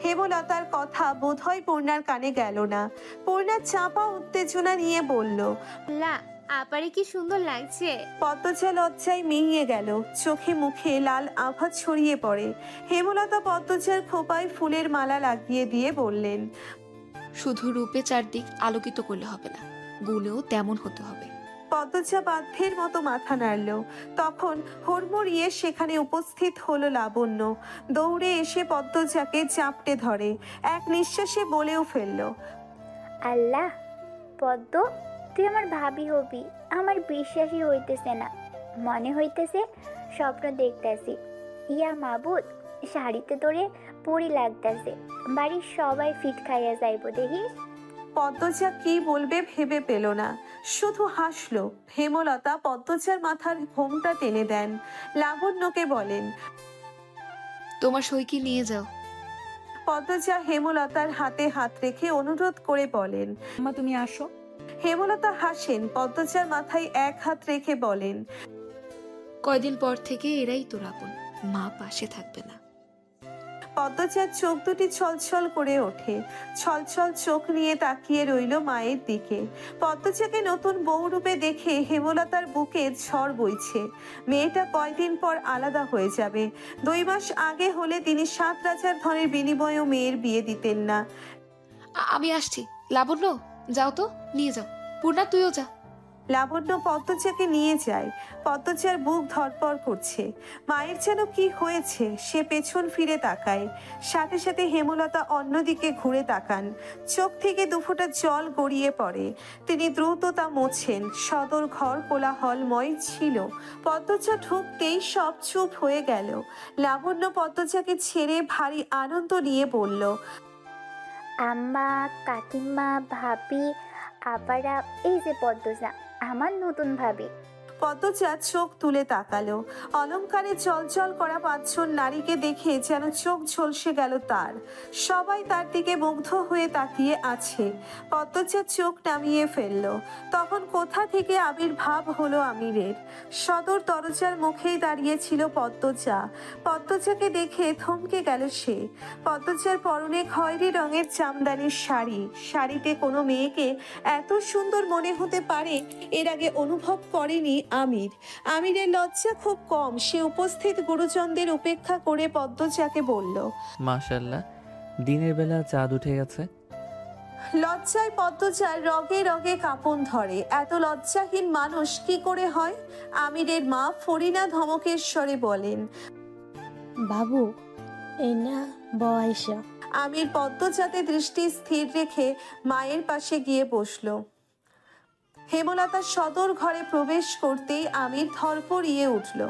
হেমলতার কথা বোধহয় পূর্ণার কানে গেল না। পূর্ণা চাপা উত্তেজনা নিয়ে বলল, লা, আপারে কি সুন্দর লাগছে। পদ্মজা লজ্জায় মিলিয়ে গেল। চোখে মুখে লাল আভা ছড়িয়ে পড়ে। হেমলতা পদ্মজার খোপায় ফুলের মালা লাগিয়ে দিয়ে বললেন, শুধু রূপে চারদিক আলোকিত করলে হবে না, গুণেও তেমন হতে হবে। পদ্মজা বাধ্যের মতো মাথা নাড়ল। তখন হুড়মুড়িয়ে সেখানে উপস্থিত হলো লাবণ্য। দৌড়ে এসে পদ্মজাকে চাপটে ধরে এক নিঃশ্বাসে বলেও ফেলল, আল্লাহ, পদ্ম তুই আমার ভাবি হবি, আমার বিশ্বাসই হইতেছে না। মনে হইতেছে স্বপ্ন দেখতেছি। ইয়া মাবুদ, শাড়িতে তোরে পরি লাগতেছে। বাড়ির সবাই ফিট খাইয়া যাইব দেখিস। পদ্মজা কি বলবে ভেবে পেল না, শুধু হাসলো। হেমলতা পদ্মজার মাথার ঘোমটা টেনে দেন। লাবণ্যকে বলেন, তোমার সইকি নিয়ে যাও। পদ্মজা হেমলতার হাতে হাত রেখে অনুরোধ করে বলেন, আম্মা তুমি আসো। হেমলতা হাসেন। পদ্মজার মাথায় এক হাত রেখে বলেন, কয়দিন পর থেকে এরাই তোর আপন, মা পাশে থাকবে না। পদ্মজার চোখ দুটি ছলছল করে ওঠে। ছলছল চোখ নিয়ে তাকিয়ে রইল মায়ের দিকে। পদ্মজাকে নতুন বউ রূপে দেখে হেমলতার বুকে ঝড় বইছে। মেয়েটা কয়দিন পর আলাদা হয়ে যাবে। 2 মাস আগে হলে তিনি 7 রাজার ধনের বিনিময়েও মেয়ের বিয়ে দিতেন না। আমি আসছি। লাবণ্য, যাও তো, নিয়ে যাও। পূর্ণা, তুইও যা। লাবণ্য পদ্মজাকে নিয়ে যায়। পদ্মজার বুক ধড়ফড় করছে। মায়ের যেন কি হয়েছে, সে পেছন ফিরে তাকায়। সাথে সাথে হেমলতা অন্যদিকে ঘুরে তাকান। চোখ থেকে দুফোঁটা জল গড়িয়ে পড়ে। তিনি দ্রুত তা মোছেন। সদর ঘর কোলাহলময় ছিল। পদ্মজা ঢুকতেই সব চুপ হয়ে গেল। লাবণ্য পদ্মজাকে ছেড়ে ভারী আনন্দ নিয়ে বলল, আম্মা, কাকিমা, ভাবি, আপারা, এই যে পদ্মজা, আমার নতুন ভাবি। পদ্মজা চোখ তুলে তাকালো। অলংকারে চলচল করা পাঁচজন নারীকে দেখে যেন চোখ ঝলসে গেল তার। সবাই তার দিকে মুগ্ধ হয়ে তাকিয়ে আছে। পদ্মজা চোখ নামিয়ে ফেলল। তখন কোথা থেকে আবির্ভাব হলো আমিরের। সদর দরজার মুখেই দাঁড়িয়েছিল পদ্মজা। পদ্মজাকে দেখে থমকে গেল সে। পদ্মজার পরনে খয়েরি রঙের জামদানির শাড়ি। শাড়িতে কোনো মেয়েকে এত সুন্দর মনে হতে পারে এর আগে অনুভব করেনি আমির। আমিরের লজ্জা খুব কম। সে উপস্থিত গুরুজনদের উপেক্ষা করে পদ্মজাকে বলল, মাশাল্লাহ, দিনের বেলা চাঁদ উঠে গেছে। লজ্জায় পদ্মজার রগে রগে কাঁপন ধরে। এত লজ্জাহীন মানুষ কি করে হয়? আমিরের মা ফরিনা ধমকের স্বরে বলেন, বাবু এই না বয়সা। আমির পদ্মজাতে দৃষ্টি স্থির রেখে মায়ের পাশে গিয়ে বসল। হেমলতা সদর ঘরে প্রবেশ করতেই আমির ধরপড়িয়ে উঠল।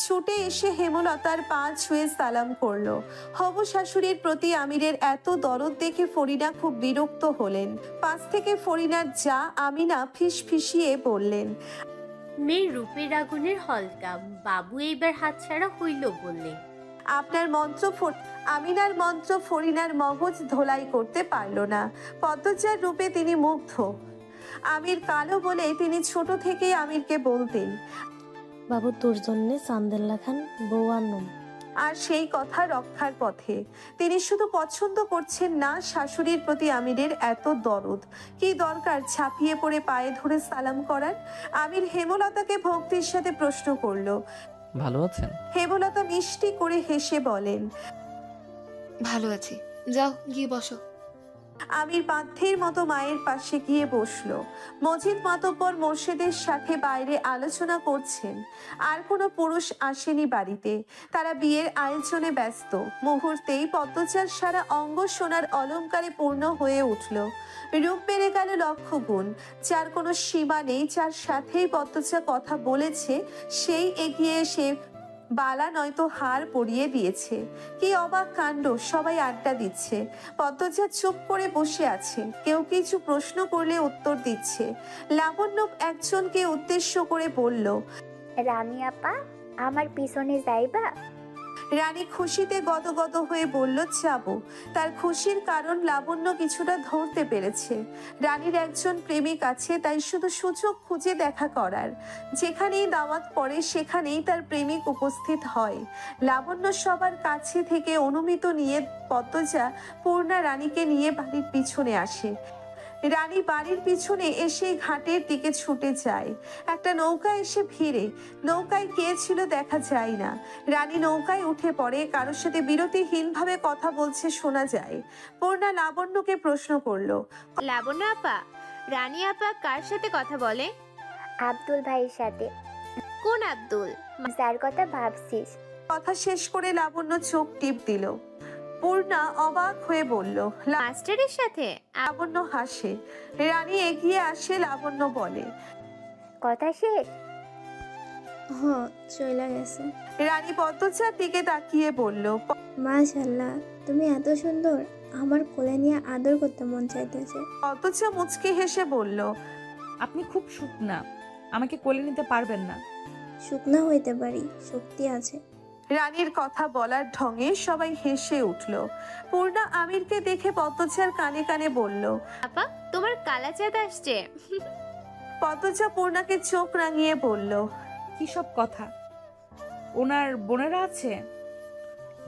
ছুটে এসে হেমলতার পা ছুঁয়ে সালাম করলো। হবু শাশুড়ির প্রতি আমিরের এত দরদ দেখে ফরিনা খুব বিরক্ত হলেন। পাশ থেকে ফরিনার যা আমিনা ফিসফিসিয়ে বললেন, মেয়ের রূপের আগুনের হলকা, বাবু এইবার হাতছাড়া হইল বললে। আপনার মন্ত্র আমিনার মন্ত্র ফরিনার মগজ ধোলাই করতে পারল না। পদ্মজার রূপে তিনি মুগ্ধ। আমির কালো বলে তিনি ছোট থেকে আমিরকে বলতেন, বাবু তোর জন্যে চান্দেল্লা খান বউ আনুম। আর সেই কথা রক্ষার পথে। তিনি শুধু পছন্দ করছেন না, শাশুড়ির প্রতি আমিরের এত দরদ। কি দরকার ঝাঁপিয়ে পড়ে পায়ে ধরে সালাম করার? আমির হেমলতাকে ভক্তির সাথে প্রশ্ন করলো। ভালো আছেন? হেমলতা মিষ্টি করে হেসে বলেন, ভালো আছি, যাও গিয়ে বসো। আমির বাধ্যের মতো মায়ের পাশে গিয়ে বসলো। মজিদ মাতব্বর মোর্শেদের সাথে বাইরে আলোচনা করছেন। আর কোনো পুরুষ আসেনি বাড়িতে। তারা বিয়ের আয়োজনে ব্যস্ত। মুহূর্তেই পদ্মজার সারা অঙ্গ সোনার অলংকারে পূর্ণ হয়ে উঠল। রূপ বেড়ে গেল লক্ষ গুণ। যার কোনো সীমা নেই। যার সাথেই পদ্মজা কথা বলেছে সেই এগিয়ে এসে বালা নয়তো হার পরিয়ে দিয়েছে। কি অবাক কাণ্ড! সবাই আড্ডা দিচ্ছে। পদ্মজা চুপ করে বসে আছে। কেউ কিছু প্রশ্ন করলে উত্তর দিচ্ছে। লাবণ্য একজনকে উদ্দেশ্য করে বলল, রানী আপা, আমার পিছনে যাইবা? রানী খুশিতে গদগদ হয়ে বলল, যাব। তার খুশির কারণ লাবণ্য কিছুটা ধরতে পেরেছে। রানীর একজন প্রেমিক আছে, তাই শুধু সুযোগ খুঁজে দেখা করার। যেখানেই দাওয়াত পড়ে সেখানেই তার প্রেমিক উপস্থিত হয়। লাবণ্য সবার কাছে থেকে অনুমতি নিয়ে পদ্মজা পূর্ণা রানীকে নিয়ে বাড়ির পিছনে আসে। রানী বাড়ির পিছনে এসে ঘাটের দিকে ছুটে যায়। একটা নৌকা এসে ভিড়ে। নৌকায় কে ছিল দেখা যায় না। রানী নৌকায় উঠে পড়ে। কারোর সাথে বিরতিহীনভাবে কথা বলছে শোনা যায়। পূর্ণা লাবণ্যকে প্রশ্ন করলো, লাবণ্য আপা, রানী আপা কার সাথে কথা বলে? আব্দুল ভাইয়ের সাথে। কোন আব্দুল? যার কথা ভাবছিস। কথা শেষ করে লাবণ্য চোখ টিপ দিল। পূর্ণা অবাক হয়ে বলল, মাস্টারের সাথে? লাবণ্য হাসে। রানী এগিয়ে আসে। লাবণ্য বলে, কথা শেষ? হ্যাঁ, চলে গেছে। রানী পদ্মজার দিকে তাকিয়ে বলল, মাশাআল্লাহ, তুমি এত সুন্দর, আমার কোলে নিয়ে আদর করতে মন চাইতেছে। পদ্মজা মুচকি হেসে বলল, আপনি খুব শুকনা, আমাকে কোলে নিতে পারবেন না। শুকনা হইতে পারি, শক্তি আছে। রানীর কথা বলার ঢঙে সবাই হেসে উঠল। পূর্ণা আমিরকে দেখে পদ্মজার কানে কানে বলল, আপা তোমার কালাচাঁদ আসছে। পদ্মজা পূর্ণাকে চোখ রাঙিয়ে বলল, কি সব কথা? ওনার বোনেরা আছে?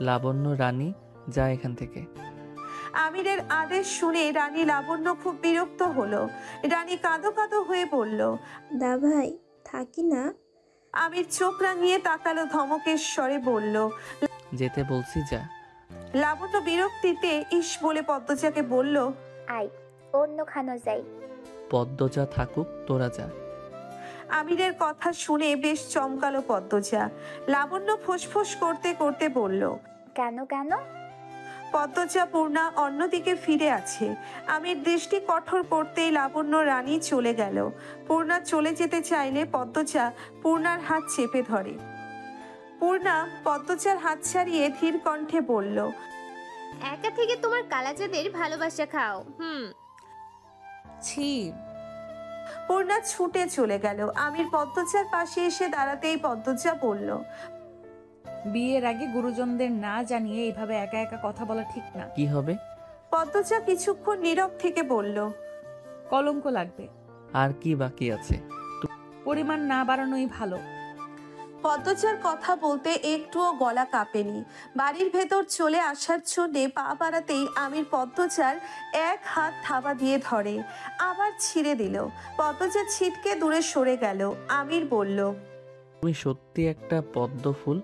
লাবণ্য, রানী, যা এখান থেকে। আমিরের আদেশ শুনে রানী লাবণ্য খুব বিরক্ত হলো। রানী কাঁদো কাঁদো হয়ে বলল, দা ভাই থাকি না। আমির চোখ রাঙিয়ে তাকালো। ধমকের স্বরে বলল, যেতে বলছি যা। লাবণ্য বিরক্তিতে ইস বলে পদ্মজাকে বলল, আই অন্য খানো যাই। পদ্মজা থাকুক, তোরা যা। আমিরের কথা শুনে বেশ চমকালো পদ্মজা। লাবণ্য ফুসফুস করতে করতে বলল, কেন কেন? পদ্মজা পূর্ণা অন্যদিকে ফিরে আছে। আমির দৃষ্টি কঠোর করতেই লাবণ্য রানী চলে গেল। পূর্ণা চলে যেতে চাইলে পদ্মজা পূর্ণার হাত চেপে ধরে। পূর্ণা পদ্মজার হাত ছাড়িয়ে ধীর কণ্ঠে বলল, একা থেকে তোমার কালাজাদের ভালোবাসা খাও। ছি। পূর্ণা ছুটে চলে গেল। আমির পদ্মজার পাশে এসে দাঁড়াতেই পদ্মজা বলল, বিয়ের আগে গুরুজনদের না জানিয়ে এইভাবে একা একা কথা বলা ঠিক না। কি হবে? পদ্মজা কিছুক্ষণ নীরব থেকে বলল, কলঙ্ক লাগবে। আর কি বাকি আছে? পরিমাণ না বাড়ানোই ভালো। পদ্মজার কথা বলতে একটুও গলা কাঁপেনি। বাড়ির ভেতর চলে আসার জন্যে পা বাড়াতেই আমির পদ্মজার এক হাত থাবা দিয়ে ধরে, আবার ছিঁড়ে দিল। পদ্মজা ছিটকে দূরে সরে গেল। আমির বলল, তুমি সত্যি একটা পদ্ম ফুল,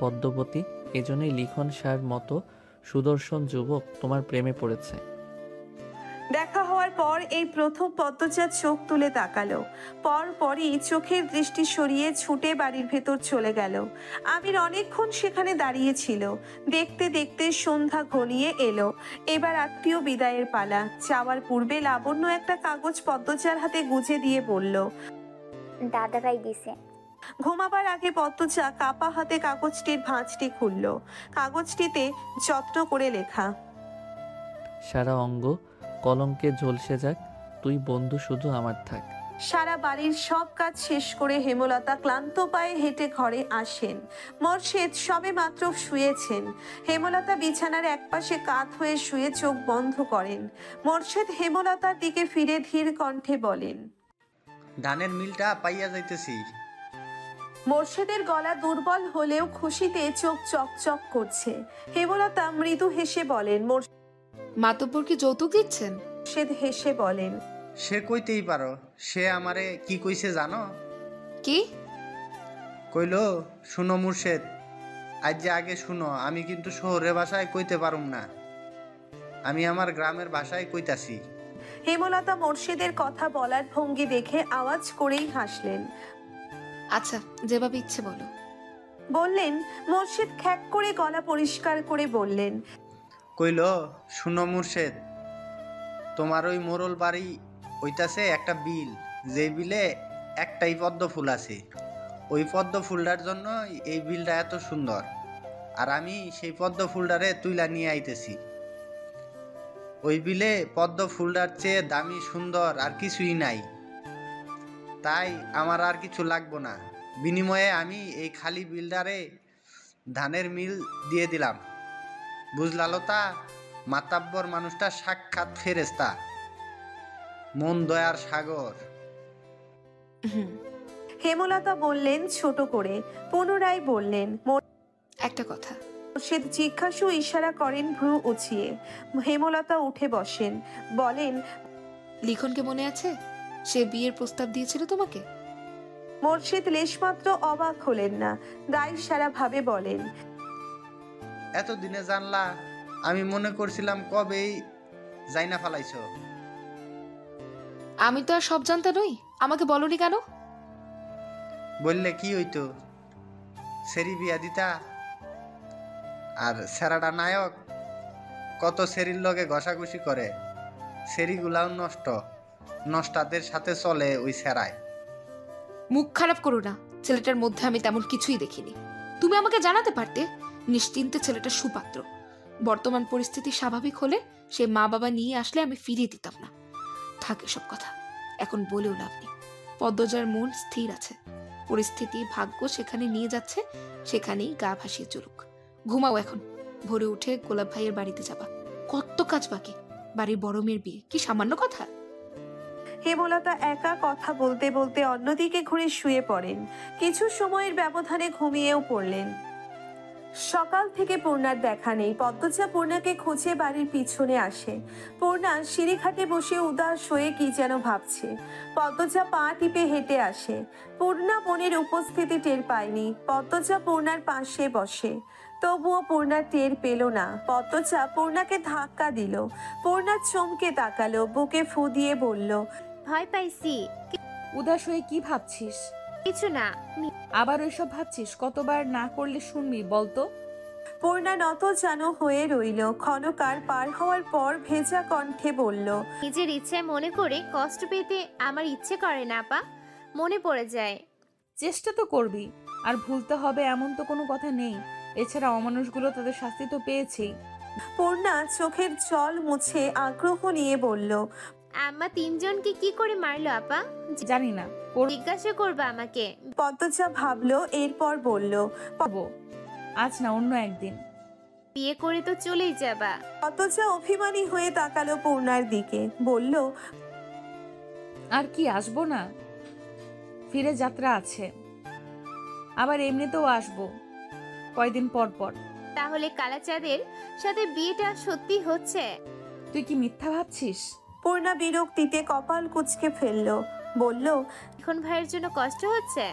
পদ্মবতী। এজন্যই লিখন সার মতো সুদর্শন যুবক তোমার প্রেমে পড়েছে। দেখা হওয়ার পর এই প্রথম পদ্মজা চোখ তুলে তাকালো। পরপরই চোখের দৃষ্টি সরিয়ে ছুটে বাড়ির ভেতর চলে গেল। আমির অনেকক্ষণ সেখানে দাঁড়িয়েছিল। দেখতে দেখতে সন্ধ্যা ঘনিয়ে এলো। এবার আত্মীয় বিদায়ের পালা। যাওয়ার পূর্বে লাবণ্য একটা কাগজ পদ্মজার হাতে গুজে দিয়ে বলল, দাদাভাই দিছে। ঘুমাবার আগে পদ্মজা কাপা হাতে কাগজটির ভাঁজটি খুলল। কাগজটিতে যত্ন করে লেখা, সারা অঙ্গ কলঙ্কে ঝলসে যাক, তুই বন্ধু শুধু আমার থাক। সারা বাড়ির সব কাজ শেষ করে হেমলতা ক্লান্ত পায়ে হেঁটে ঘরে আসেন। মোর্শেদ সবে মাত্র শুয়েছেন। হেমলতা বিছানার একপাশে কাত হয়ে শুয়ে চোখ বন্ধ করেন। মোর্শেদ হেমলতার দিকে ফিরে ধীর কণ্ঠে বলেন, ধানের মিলটা পাইয়া যাইতেছি। মোর্শেদের গলা দুর্বল হলেও খুশিতে চোখ চকচক করছে। হেমলতা মৃদু হেসে বলেন, মাতব্বর কি যৌতুক দিচ্ছেন? মোর্শেদ হেসে বলেন, সে কইতেই পারো। সে আমারে কি কইছে জানো? কি কইল, শুনো মুর্শেদ, আজ যে আগে শুনো, আমি কিন্তু শহরের ভাষায় কইতে পারুম না, আমি আমার গ্রামের ভাষায় কইতাছি। হেমলতা মোর্শেদের কথা বলার ভঙ্গি দেখে আওয়াজ করেই হাসলেন। আচ্ছা, যেভাবে ইচ্ছে বলো। বললেন। মোর্শেদ খ্যাক করে গলা পরিষ্কার করে বললেন, কইল, শুনো মুর্শেদ, তোমার ওই মোরল বাড়ি হইতাছে একটা বিল, যে বিলে একটাই পদ্ম ফুল আছে। ওই পদ্ম ফুলটার জন্য এই বিলটা এত সুন্দর, আর আমি সেই পদ্ম ফুলটারে তুইলা নিয়ে আইতেছি। ওই বিলে পদ্ম ফুলটার চেয়ে দামি সুন্দর আর কিছুই নাই, তাই আমার আর কিছু লাগবো না। বিনিময়ে আমি এই খালি বিলটারে ধানের মিল দিয়ে দিলাম। বুঝলালো তা? মাতাব্বর মানুষটা সাক্ষাৎ ফেরেশতা, মন দয়ার সাগর। হেমলতা বললেন ছোট করে। পুনরায় বললেন, একটা কথা। মোর্শেদ জিজ্ঞাসু ইশারা করেন ভ্রু উঁচিয়ে। হেমলতা উঠে বসেন। বলেন, লিখনকে মনে আছে? সে বিয়ের প্রস্তাব দিয়েছিল তোমাকে। মোর্শেদ লেশমাত্র অবাক হলেন না। দায় সারা ভাবে বলেন, এতদিনে জানলা? আমি মনে করছিলাম কবেই যাইনা ফালাইছ। আমি তো আর সব জানতে নই, আমাকে বলনি কেন? বললে কি হইতো? সেরি বিয়া দিতা। আর সেরাটা নায়ক কত সেরির লগে ঘষাঘষি করে, সেরিগুলাও নষ্ট, নষ্টাদের সাথে চলে ওই সেরায়। মুখ খারাপ করো না, ছেলেটার মধ্যে আমি তেমন কিছুই দেখিনি। তুমি আমাকে জানাতে পারতে। নিশ্চিন্তে ছেলেটা সুপাত্র। বর্তমান পরিস্থিতি স্বাভাবিক হলে সে মা বাবা নিয়ে আসলে আমি ফিরিয়ে দিতাম না। থাকে সব কথা, এখন বলেও লাভ নেই। পদ্মজার মন স্থির আছে, পরিস্থিতি ভাগ্য সেখানে নিয়ে যাচ্ছে, সেখানেই গা ভাসিয়ে চলুক। ঘুমাও এখন, ভোরে উঠে গোলাপ ভাইয়ের বাড়িতে যাবা। কত কাজ বাকি, বাড়ির বড় মেয়ের বিয়ে কি সামান্য কথা? হেমলতা একা কথা বলতে বলতে অন্যদিকে ঘুরে শুয়ে পড়েন। কিছু সময়ের ব্যবধানে ঘুমিয়েও পড়লেন। সকাল থেকে পূর্ণার দেখা নেই। পদ্মজা পূর্ণাকে খুঁজে বাড়ির পিছনে আসে। পূর্ণা সিঁড়িঘাটে বসে উদাস হয়ে কি যেন ভাবছে। পদ্মজা পা টিপে হেঁটে আসে। পূর্ণা বোনের উপস্থিতি টের পায়নি। পদ্মজা পূর্ণার পাশে বসে, তবুও পূর্ণা টের পেল না। পদ্মজা পূর্ণাকে ধাক্কা দিল। পূর্ণা চমকে তাকালো, বুকে ফু দিয়ে বলল, ভয় পাইছি। উদাস হয়ে কি ভাবছিস? কিছু না। আবার ওইসব ভাবছিস? কতবার না করলে শুনবি বলতো? পূর্ণা নত যেন হয়ে রইল। ক্ষণকার পার হওয়ার পর ভেজা কণ্ঠে বলল, নিজের ইচ্ছে মনে করে কষ্ট পেতে আমার ইচ্ছে করে না আপা, মনে পড়ে যায়। চেষ্টা তো করবি, আর ভুলতে হবে এমন তো কোনো কথা নেই। এছাড়া অমানুষগুলো তাদের শাস্তি তো পেয়েছেই। পূর্ণা চোখের জল মুছে আগ্রহ নিয়ে বলল, আম্মা তিনজনকে কি করে মারলো আপা? জানি না, জিজ্ঞাসা করবা আমাকে? পদ্মজা ভাবলো, এরপর বলল, আজ না অন্য একদিন। বিয়ে করে তো চলেই যাবা। পদ্মজা অভিমানী হয়ে তাকালো পূর্ণার দিকে, বলল, আর কি আসবো না? ফিরে যাত্রা আছে, আবার এমনিতেও আসবো কয়দিন পর পর। তাহলে কালাচাঁদের সাথে বিয়েটা সত্যি হচ্ছে? তুই কি মিথ্যা ভাবছিস? পূর্ণা বিরক্তিতে কপাল কুঁচকে ফেলল, বলল, লিখন ভাইয়ের জন্য কষ্ট হচ্ছে?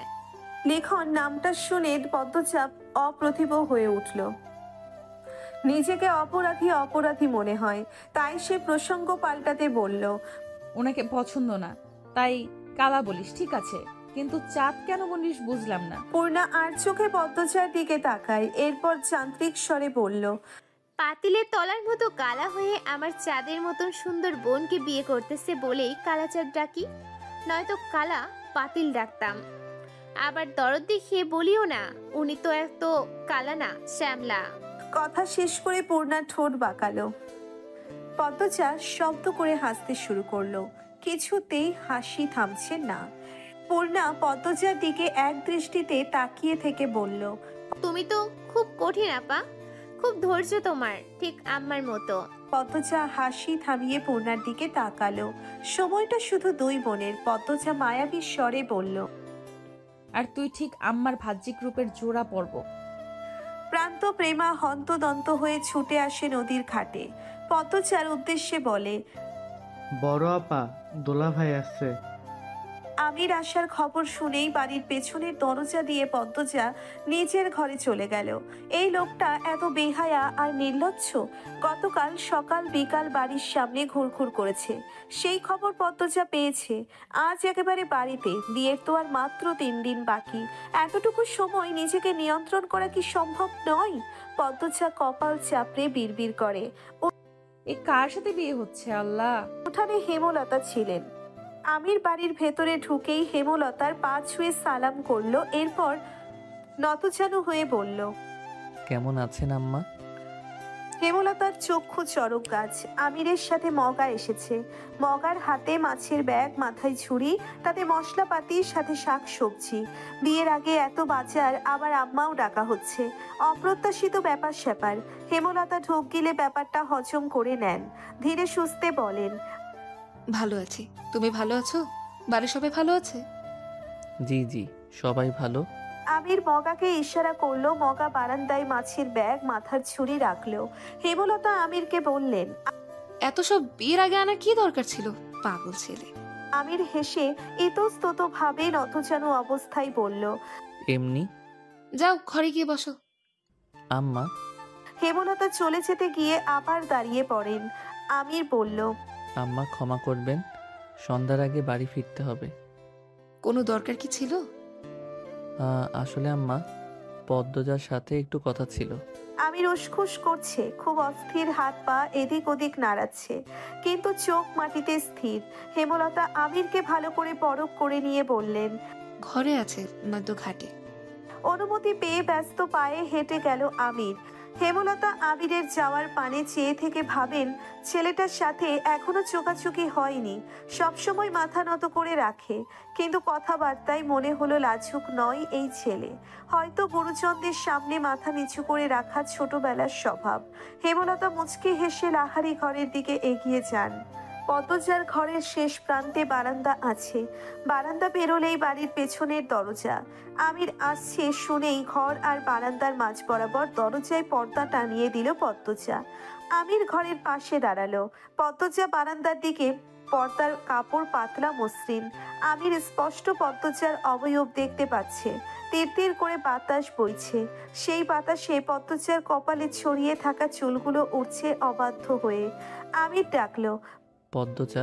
লিখন নামটা শুনে পদ্মজা অপ্রতিভ হয়ে উঠল। নিজেকে অপরাধী অপরাধী মনে হয়, তাই সে প্রসঙ্গ পাল্টাতে বলল, ওনাকে পছন্দ না তাই কালা বলিস, ঠিক আছে, কিন্তু চাঁদ কেন বলিস বুঝলাম না। পূর্ণা আর চোখে পদ্মজার দিকে তাকায়, এরপর যান্ত্রিক স্বরে বলল, পাতিলের তলার মতো কালা হয়ে আমার চাঁদের মতন সুন্দর বোনকে বিয়ে করতেছে বলেই কালাচাঁদ ডাকি, নয়তো কালা পাতিল ডাকতাম। আবার দরদ দেখিয়ে বলিও না উনি তো এত কালা না, শ্যামলা। কথা শেষ করে পূর্ণা ঠোঁট বাঁকালো। পদ্মজা শব্দ করে হাসতে শুরু করলো, কিছুতেই হাসি থামছে না। পূর্ণা পদ্মজার দিকে এক দৃষ্টিতে তাকিয়ে থেকে বলল, তুমি তো খুব কঠিন আপা, খুব ধৈর্য তোমার, ঠিক আম্মার মতো। পদ্মজা হাসি থামিয়ে পূর্ণার দিকে তাকালো। সময়টা শুধু দুই বোনের। পদ্মজা মায়াবী স্বরে বলল, আর তুই ঠিক আম্মার বাহ্যিক রূপের জোড়া পর্ব। প্রান্ত প্রেমা হন্তদন্ত হয়ে ছুটে আসে নদীর ঘাটে। পদ্মজার উদ্দেশ্যে বলে, বড় আপা, দোলা ভাই আসছে। আমির আসার খবর শুনেই বাড়ির পেছনের দরজা দিয়ে পদ্মজা নিজের ঘরে চলে গেল। এই লোকটা এত বেহায়া আর নির্লজ্জ। গতকাল সকাল বিকাল বাড়ির সামনে ঘুরঘুর করেছে, সেই খবর পদ্মজা পেয়েছে। আজ একেবারে বাড়িতে। বিয়ের তো আর মাত্র 3 দিন বাকি। এতটুকু সময় নিজেকে নিয়ন্ত্রণ করা কি সম্ভব নয়? পদ্মজা কপাল চাপড়ে বিড়বিড় করে, এ কার সাথে বিয়ে হচ্ছে আল্লাহ? উঠানে হেমলতা ছিলেন। আমির বাড়ির ভেতরে ঢুকেই হেমলতার পা ছুঁয়ে সালাম করলো, এরপর নতজানু হয়ে বলল, কেমন আছেন আম্মা? হেমলতার চক্ষু চড়ক গাছ। আমিরের সাথে মগা এসেছে। মগার হাতে মাছের ব্যাগ, মাথায় ঝুড়ি, তাতে মশলাপাতির সাথে শাক সবজি। বিয়ের আগে এত বাজার, আবার আম্মাও ডাকা হচ্ছে। অপ্রত্যাশিত ব্যাপার স্যাপার। হেমলতা ঢোক গিলে ব্যাপারটা হজম করে নেন। ধীরে সুস্থে বলেন, ভালো আছি। তুমি ভালো আছো? বাড়ির সবাই ভালো আছে? জি জি, সবাই ভালো। আমির মগাকে ইশারা করলো। মগা বারান্দায় মাছের ব্যাগ, মাথার ছুরি রাখলো। হেমলতা আমিরকে বললেন, এত সব বিয়ের আগে আনার কি দরকার ছিল, পাগল ছেলে। আমির হেসে ইতস্তত ভাবে নতজানু অবস্থায় বলল, এমনি। যাও ঘরে গিয়ে বসো। আম্মা। হেমলতা চলে যেতে গিয়ে আবার দাঁড়িয়ে পড়েন। আমির বলল, আম্মা ক্ষমা করবেন, সন্ধ্যার আগে বাড়ি ফিরতে হবে। কোনো দরকার কি ছিল? আসলে আম্মা, পদ্মজার সাথে একটু কথা ছিল। আমির উসখুস করছে, খুব অস্থির, হাত পা এদিক ওদিক নাড়াচ্ছে, কিন্তু চোখ মাটিতে স্থির। হেমলতা আমিরকে ভালো করে পরখ করে নিয়ে বললেন, ঘরে আছে, নয়তো ঘাটে। অনুমতি পেয়ে ব্যস্ত পায়ে হেঁটে গেল আমির। হেমলতা আমিরের যাওয়ার পানে চেয়ে থেকে ভাবেন, ছেলেটার সাথে এখনো চোখাচোখি হয়নি, সবসময় মাথা নত করে রাখে, কিন্তু কথাবার্তায় মনে হলো লাজুক নয় এই ছেলে। হয়তো গুরুজনদের সামনে মাথা নিচু করে রাখা ছোটবেলার স্বভাব। হেমলতা মুচকি হেসে লাহারি ঘরের দিকে এগিয়ে যান। পদ্মজার ঘরের শেষ প্রান্তে বারান্দা আছে। বারান্দা পেরোলেই বাড়ির পেছনের দরজা। আমির আসছে শুনেই ঘর আর বারান্দার মাঝ বরাবর দরজায় পর্দা টানিয়ে দিল পদ্মজা। আমির ঘরের পাশে দাঁড়ালো। পদ্মজা বারান্দার দিকে, পর্দার কাপড় পাতলা মসৃণ। আমির স্পষ্ট পদ্মজার অবয়ব দেখতে পাচ্ছে। তীর তীর করে বাতাস বইছে, সেই বাতাসে পদ্মজার কপালে ছড়িয়ে থাকা চুলগুলো উঠছে অবাধ্য হয়ে। আমির ডাকলো, পদ্মজা।